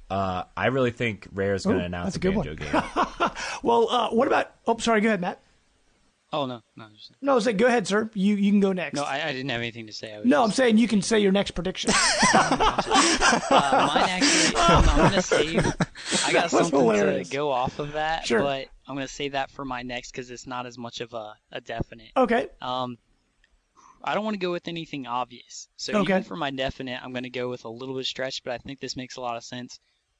I really think Rare's going to announce a Banjo game. Well, what about? Oh, sorry. Go ahead, Matt. Oh, no. No, go ahead, sir. You can go next. No, I didn't have anything to say. I'm saying you can say your next prediction. Mine actually, I'm going to save. I got something to go off of that, but I'm going to save that for my next because it's not as much of a definite. Okay. I don't want to go with anything obvious. So even for my definite, I'm going to go with a little bit of stretch, but I think this makes a lot of sense.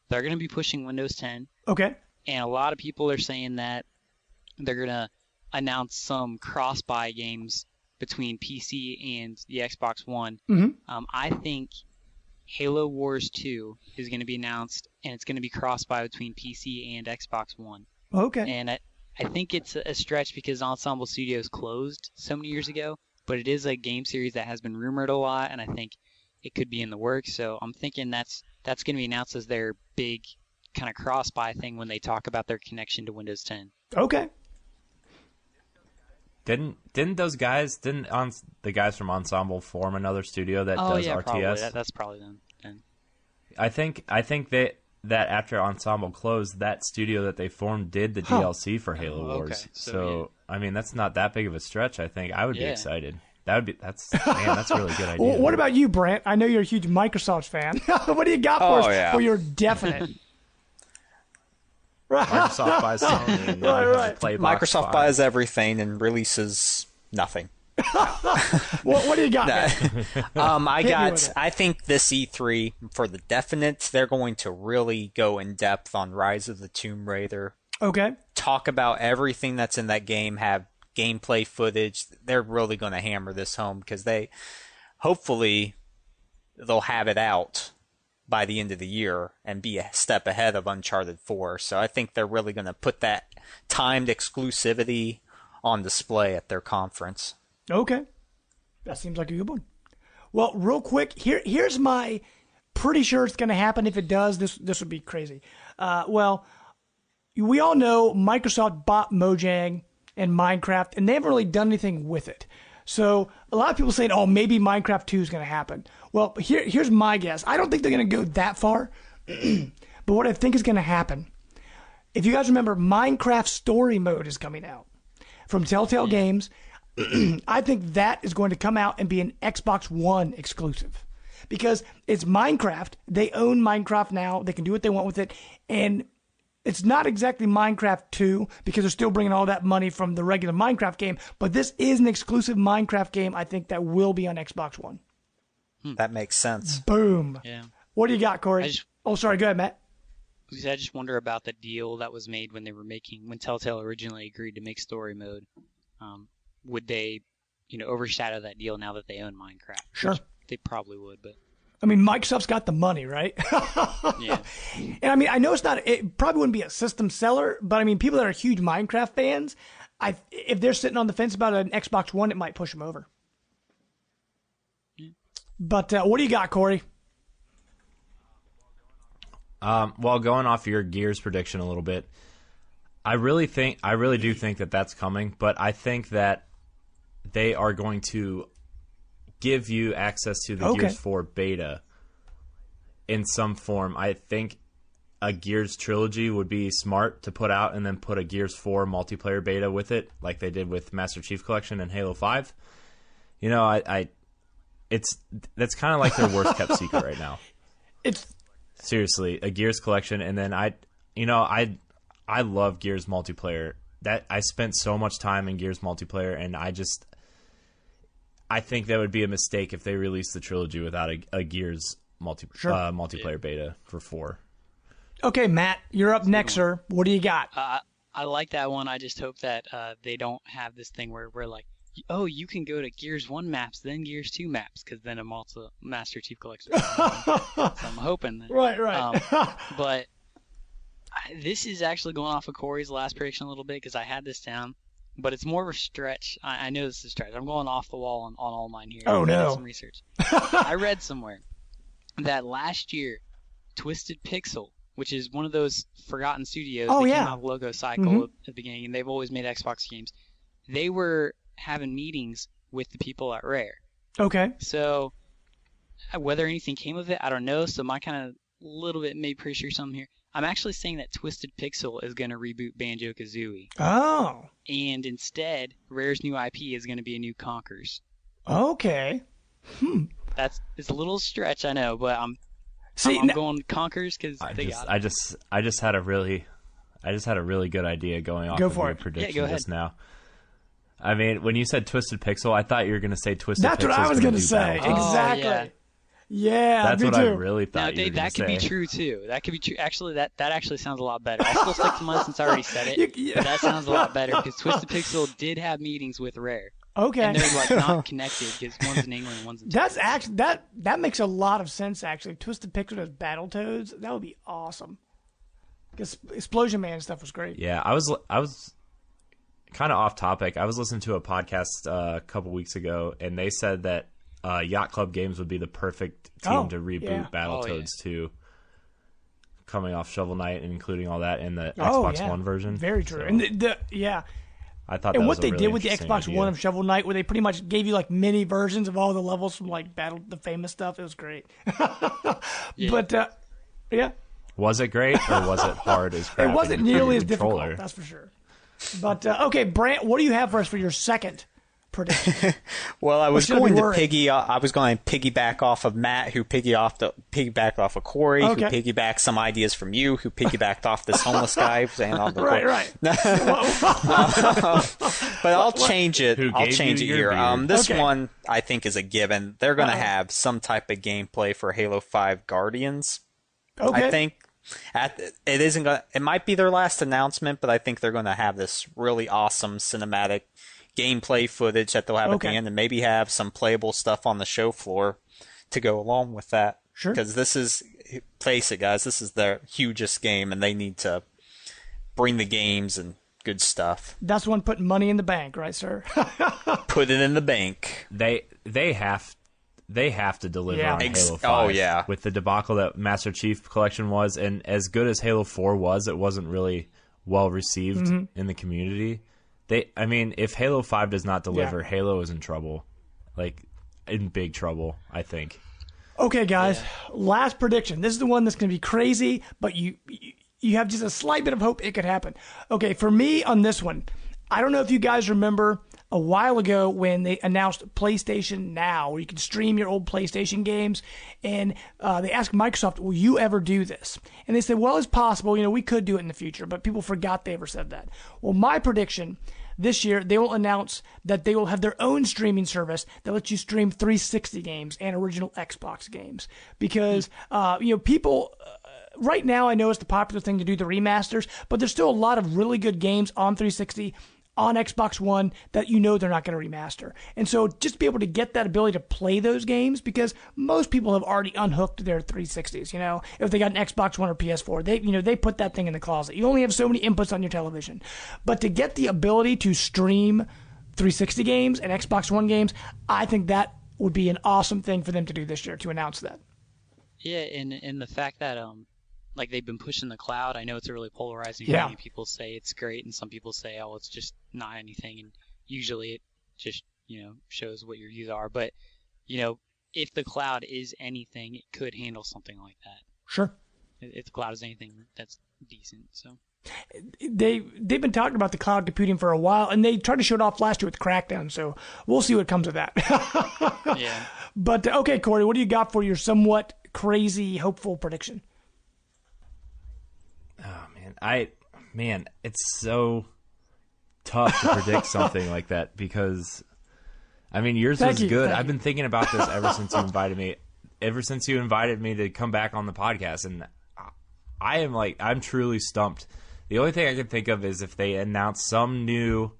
They're going to be pushing Windows 10. Okay. And a lot of people are saying that they're going to announce some cross-buy games between PC and the Xbox One. Mm-hmm. I think Halo Wars 2 is going to be announced, and it's going to be cross-buy between PC and Xbox One. Okay. And I think it's a stretch because Ensemble Studios closed so many years ago, but it is a game series that has been rumored a lot, and I think it could be in the works. So I'm thinking that's going to be announced as their big kind of cross-buy thing when they talk about their connection to Windows 10. Okay. Didn't the guys from Ensemble form another studio that does RTS? Probably. That's probably them. Then. I think that after Ensemble closed, that studio that they formed did the DLC for Halo Wars. Okay. So I mean, that's not that big of a stretch. I think I would be excited. That's a really good idea. Well, what about you, Brant? I know you're a huge Microsoft fan. What do you got for your definite? Right. Microsoft buys Sony and right. Microsoft buys everything and releases nothing. What do you got? I think this E3 for the definite, they're going to really go in depth on Rise of the Tomb Raider. Okay. Talk about everything that's in that game, have gameplay footage. They're really going to hammer this home because hopefully they'll have it out by the end of the year and be a step ahead of Uncharted 4. So I think they're really going to put that timed exclusivity on display at their conference. Okay. That seems like a good one. Well, real quick, here's my pretty sure it's going to happen. If it does, this would be crazy. We all know Microsoft bought Mojang and Minecraft, and they haven't really done anything with it. So a lot of people saying, maybe Minecraft 2 is going to happen. Well, here's my guess. I don't think they're going to go that far. But what I think is going to happen, if you guys remember, Minecraft Story Mode is coming out from Telltale Games. I think that is going to come out and be an Xbox One exclusive. Because it's Minecraft. They own Minecraft now. They can do what they want with it. And it's not exactly Minecraft 2 because they're still bringing all that money from the regular Minecraft game, but this is an exclusive Minecraft game, I think, that will be on Xbox One. That makes sense. Boom. Yeah. What do you got, Corey? Sorry. Go ahead, Matt. I just wonder about the deal that was made when Telltale originally agreed to make story mode. Would they, overshadow that deal now that they own Minecraft? Sure. Which they probably would, but. I mean, Microsoft's got the money, right? Yeah. And I mean, I know it probably wouldn't be a system seller, but I mean, people that are huge Minecraft fans, if they're sitting on the fence about an Xbox One, it might push them over. Yeah. But what do you got, Corey? Well, going off your Gears prediction a little bit, I really do think that that's coming, but I think that they are going to give you access to the Gears 4 beta in some form. I think a Gears trilogy would be smart to put out and then put a Gears 4 multiplayer beta with it, like they did with Master Chief Collection and Halo 5. That's kind of like their worst kept secret right now. It's seriously a Gears collection, and then I love Gears multiplayer. That I spent so much time in Gears multiplayer, and I think that would be a mistake if they released the trilogy without a Gears multiplayer beta for 4. Okay, Matt, you're up next, sir. What do you got? I like that one. I just hope that they don't have this thing where we're like, oh, you can go to Gears 1 maps, then Gears 2 maps, because then a Master Chief Collection. So I'm hoping that. Right. But this is actually going off of Corey's last prediction a little bit, because I had this down, but it's more of a stretch. I know this is a stretch. I'm going off the wall on all mine here. Oh, no. I did some research. I read somewhere that last year, Twisted Pixel, which is one of those forgotten studios that came out of Logo Cycle at the beginning, and they've always made Xbox games, they were having meetings with the people at Rare. Okay. So whether anything came of it, I don't know. So my kind of little bit maybe pretty sure something here. I'm actually saying that Twisted Pixel is going to reboot Banjo-Kazooie. Oh. And instead, Rare's new IP is going to be a new Conkers. Okay. It's a little stretch, I know, but I'm going Conkers because they got it. I just had a really good idea going off of your prediction just now. I mean, when you said Twisted Pixel, I thought you were going to say Twisted Pixel. That's what I was going to say. Exactly. Yeah, that's me what too. I really thought you were going to say. That could be true, too. That could be true. Actually, that actually sounds a lot better. I'll still stick to mine since I already said it. But that sounds a lot better because Twisted Pixel did have meetings with Rare. Okay. And they're not connected because one's in England and one's in Texas. That's actually that makes a lot of sense, actually. If Twisted Pixel does Battletoads, that would be awesome. Because Explosion Man stuff was great. Yeah, I was kind of off topic. I was listening to a podcast a couple weeks ago, and they said that Yacht Club Games would be the perfect team to reboot Battletoads 2, coming off Shovel Knight and including all that in the Xbox One version. Very true. So, and I thought. And what they did with the Xbox Xbox One of Shovel Knight, where they pretty much gave you like mini versions of all the levels from like the famous stuff. It was great. But was it great or was it hard as crap? It wasn't nearly as controller? difficult, that's for sure. But okay, Brant, what do you have for us for your second prediction? Well, I was going to piggyback off of Matt, who piggybacked off of Corey, who piggybacked some ideas from you, who piggybacked off this homeless guy saying all the right. But I'll change it. I'll change it here. This one I think is a given. They're going to have some type of gameplay for Halo 5 Guardians. Okay. I think. It might be their last announcement, but I think they're going to have this really awesome cinematic gameplay footage that they'll have at the end, and maybe have some playable stuff on the show floor to go along with that. Sure. Because face it, guys, this is their hugest game, and they need to bring the games and good stuff. That's one putting money in the bank, right, sir? Put it in the bank. They have to deliver on Halo 5. Oh, yeah. With the debacle that Master Chief Collection was, and as good as Halo 4 was, it wasn't really well received in the community. If Halo 5 does not deliver, Halo is in trouble. Like, in big trouble, I think. Okay, guys. Last prediction. This is the one that's going to be crazy, but you have just a slight bit of hope it could happen. Okay, for me on this one, I don't know if you guys remember a while ago when they announced PlayStation Now, where you can stream your old PlayStation games, and they asked Microsoft, will you ever do this? And they said, well, it's possible. We could do it in the future, but people forgot they ever said that. Well, my prediction, this year they will announce that they will have their own streaming service that lets you stream 360 games and original Xbox games. Because, people... right now, I know it's the popular thing to do the remasters, but there's still a lot of really good games on 360, on Xbox One, that they're not going to remaster. And so just to be able to get that ability to play those games, because most people have already unhooked their 360s, if they got an Xbox One or PS4, they put that thing in the closet. You only have so many inputs on your television. But to get the ability to stream 360 games and Xbox One games, I think that would be an awesome thing for them to do this year, to announce that. Yeah, and the fact that like they've been pushing the cloud. I know it's a really polarizing. Yeah. Many people say it's great, and some people say, oh, it's just not anything. And usually it just shows what your views are. But if the cloud is anything, it could handle something like that. Sure. If the cloud is anything that's decent, so. They've been talking about the cloud computing for a while, and they tried to show it off last year with Crackdown. So we'll see what comes of that. Yeah. But okay, Corey, what do you got for your somewhat crazy, hopeful prediction? Oh man, it's so tough to predict something like that because, yours was good. I've been thinking about this ever since you invited me. Ever since you invited me to come back on the podcast, and I'm truly stumped. The only thing I can think of is if they announce some new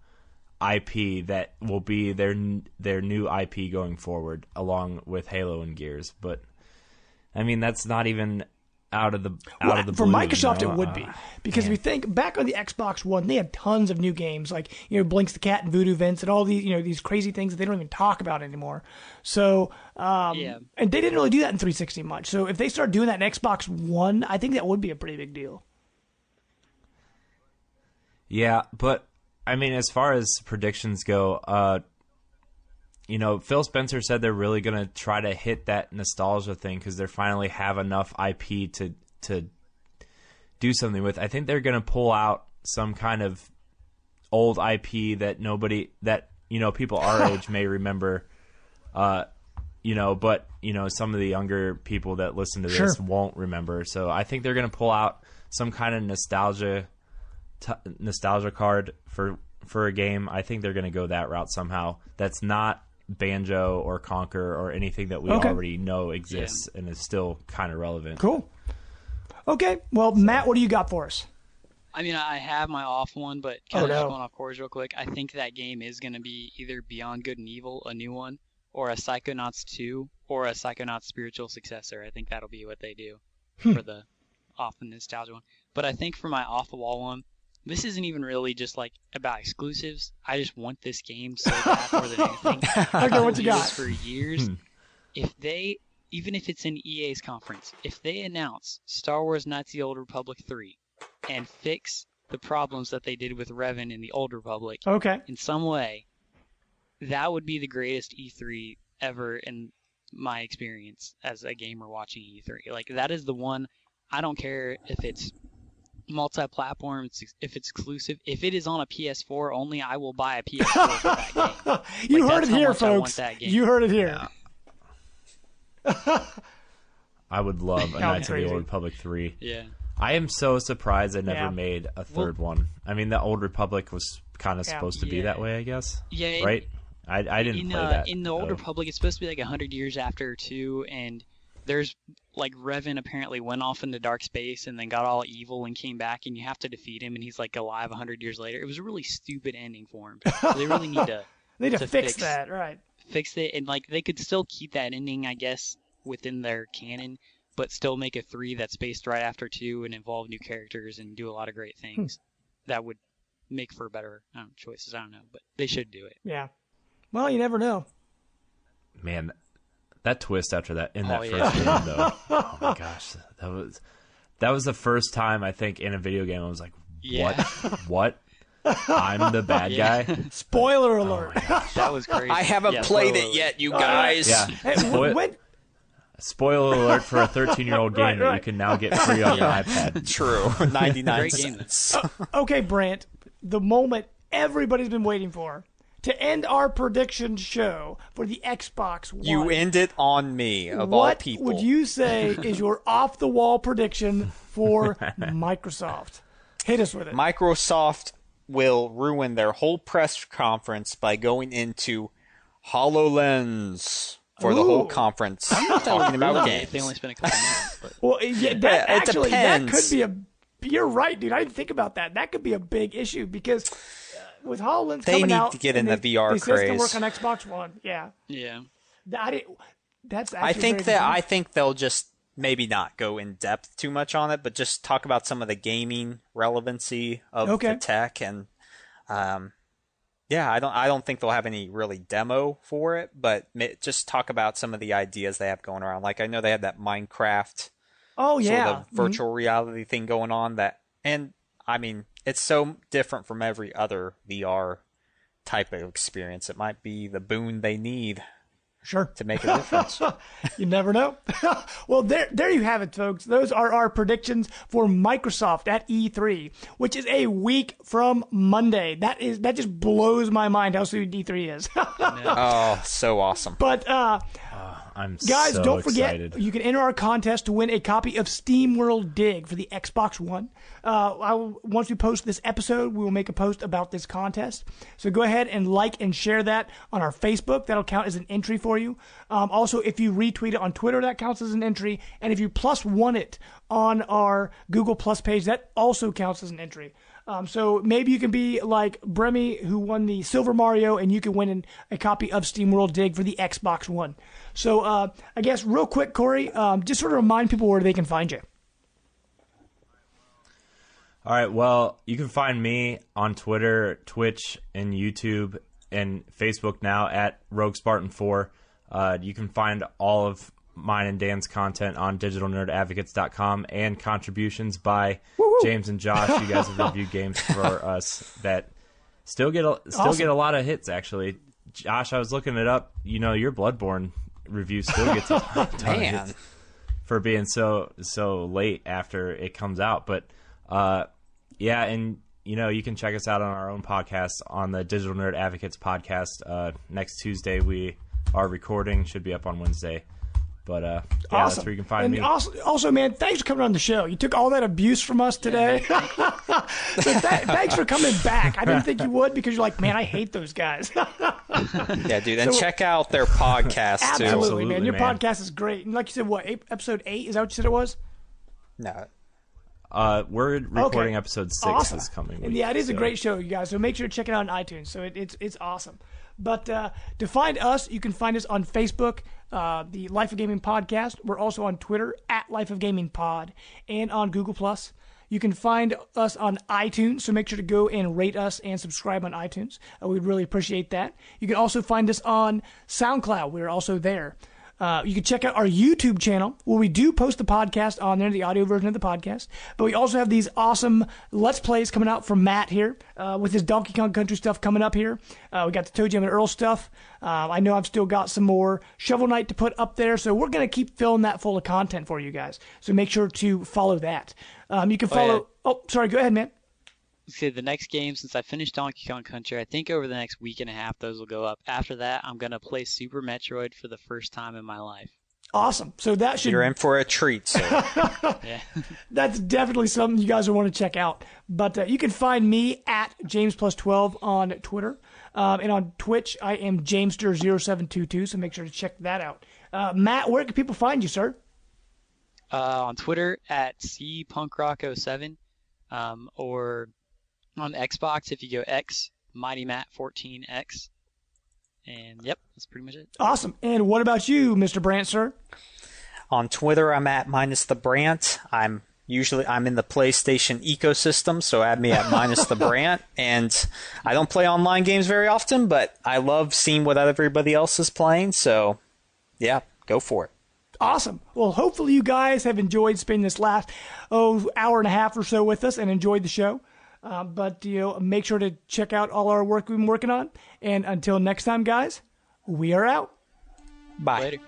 IP that will be their new IP going forward, along with Halo and Gears. But that's not even out of the blue. For Microsoft, it would be, because if you think back on the Xbox One, they had tons of new games like Blinks the Cat and Voodoo Vince and all these these crazy things that they don't even talk about anymore. So and they didn't really do that in 360 much. So if they start doing that in Xbox One, I think that would be a pretty big deal. Yeah, but as far as predictions go, Phil Spencer said they're really going to try to hit that nostalgia thing because they finally have enough IP to do something with. I think they're going to pull out some kind of old IP that people our age may remember, but some of the younger people that listen to this won't remember. So I think they're going to pull out some kind of nostalgia card for a game. I think they're going to go that route somehow. That's not Banjo or Conquer or anything that we already know exists and is still kind of relevant. Cool. Okay. Well, Matt, what do you got for us? I have my off one, but just going off course real quick. I think that game is going to be either Beyond Good and Evil, a new one, or a Psychonauts 2, or a Psychonauts spiritual successor. I think that'll be what they do for the off the nostalgia one. But I think for my off the wall one, this isn't even really just about exclusives. I just want this game so bad more than anything. Okay, what you got? For years, even if it's in EA's conference, if they announce Star Wars Knights of the Old Republic 3 and fix the problems that they did with Revan in the Old Republic in some way, that would be the greatest E3 ever in my experience as a gamer watching E3. That is the one. I don't care if it's multi-platform, if it's exclusive. If it is on a PS4 only, I will buy a PS4 for that game. You heard it here, folks. You heard it here. I would love a Knights of the Old Republic 3. Yeah. I am so surprised they never made a third one. The Old Republic was kind of supposed to be that way, I guess. Yeah. Right? I didn't play that. In the Old Republic, it's supposed to be 100 years after 2, and there's Revan apparently went off into dark space and then got all evil and came back, and you have to defeat him, and he's alive 100 years later. It was a really stupid ending for him. So they really need to fix that, right? Fix it, and they could still keep that ending, I guess, within their canon, but still make a 3 that's based right after 2 and involve new characters and do a lot of great things. That would make for better choices. I don't know, but they should do it. Yeah. Well, you never know. Man, that twist after that in that first game, though. Oh my gosh, that was the first time I think in a video game I was like, what? I'm the bad guy. Spoiler alert! Oh that was crazy. I haven't played it yet, you guys. Yeah. Spoiler alert for a 13-year-old game that you can now get free on your iPad. True, 99 cents. Okay, Brant, the moment everybody's been waiting for. To end our prediction show for the Xbox One. You end it on me, of all people. What would you say is your off-the-wall prediction for Microsoft? Hit us with it. Microsoft will ruin their whole press conference by going into HoloLens for the whole conference talking about games. They only spent a couple minutes. But... Well, yeah, that actually that depends. could be You're right, dude. I didn't think about that. That could be a big issue because with HoloLens They coming need out, to get in the VR they said it's gonna craze. work on Xbox One. Yeah. That's actually I think they'll just maybe not go in depth too much on it, but just talk about some of the gaming relevancy of the tech and I don't think they'll have any really demo for it, but just talk about some of the ideas they have going around. Like I know they had that Minecraft sort of virtual reality thing going on and I mean, it's so different from every other VR type of experience. It might be the boon they need. Sure. To make a difference. You never know. Well, there you have it, folks. Those are our predictions for Microsoft at E3, which is a week from Monday. That just blows my mind how soon E3 is. Oh, so awesome. But guys, so don't forget, excited. you can enter our contest to win a copy of SteamWorld Dig for the Xbox One. Once we post this episode, we will make a post about this contest. So go ahead and like and share that on our Facebook. That'll count as an entry for you. Also, if you retweet it on Twitter, that counts as an entry. And if you +1 it on our Google Plus page, that also counts as an entry. So maybe you can be like Bremy, who won the Silver Mario, and you can win a copy of SteamWorld Dig for the Xbox One. So I guess real quick, Corey, just sort of remind people where they can find you. All right, well, you can find me on Twitter, Twitch, and YouTube, and Facebook now at RogueSpartan4. You can find all of mine and Dan's content on digitalnerdadvocates.com and contributions by James and Josh. You guys have reviewed games for us that still get a lot of hits, actually. Josh, I was looking it up. You know, your Bloodborne review still gets a ton of hits for being so late after it comes out. But yeah, and you know, you can check us out on our own podcast on the Digital Nerd Advocates podcast. Next Tuesday we are recording, should be up on Wednesday. But yeah, awesome. That's where you can find me. Also, man, thanks for coming on the show. You took all that abuse from us today. Thanks for coming back. I didn't think you would because you're like, man, I hate those guys. Yeah, dude, and check out their podcast too. Absolutely, man. Your podcast is great. And like you said, what, episode 8? Is that what you said it was? No. We're recording episode 6 this coming week. And yeah, it is a great show, you guys. So make sure to check it out on iTunes. So it's awesome. But to find us, you can find us on Facebook, the Life of Gaming Podcast. We're also on Twitter at Life of Gaming Pod and on Google Plus. You can find us on iTunes, so make sure to go and rate us and subscribe on iTunes. We'd really appreciate that. You can also find us on SoundCloud. We're also there. You can check out our YouTube channel where we do post the podcast on there, the audio version of the podcast. But we also have these awesome Let's Plays coming out from Matt here with his Donkey Kong Country stuff coming up here. We got the Toe Jam and Earl stuff. I know I've still got some more Shovel Knight to put up there. So we're going to keep filling that full of content for you guys. So make sure to follow that. You can follow... Oh, sorry. Go ahead, man. See, the next game, since I finished Donkey Kong Country, I think over the next week and a half those will go up. After that, I'm going to play Super Metroid for the first time in my life. Awesome. So that should... You're in for a treat, sir. Yeah. That's definitely something you guys will want to check out. But you can find me at JamesPlus12 on Twitter. And on Twitch, I am Jamester0722, so make sure to check that out. Matt, where can people find you, sir? On Twitter at CPunkRock07 or... on Xbox, if you go X, MightyMatt14X. And yep, that's pretty much it. Awesome. And what about you, Mr. Brandt, sir? On Twitter, I'm at _the_Brandt. I'm in the PlayStation ecosystem, so add me at _the_Brandt. And I don't play online games very often, but I love seeing what everybody else is playing. So yeah, go for it. Awesome. Well, hopefully you guys have enjoyed spending this last hour and a half or so with us and enjoyed the show. But make sure to check out all our work we've been working on. And until next time, guys, we are out. Bye. Later.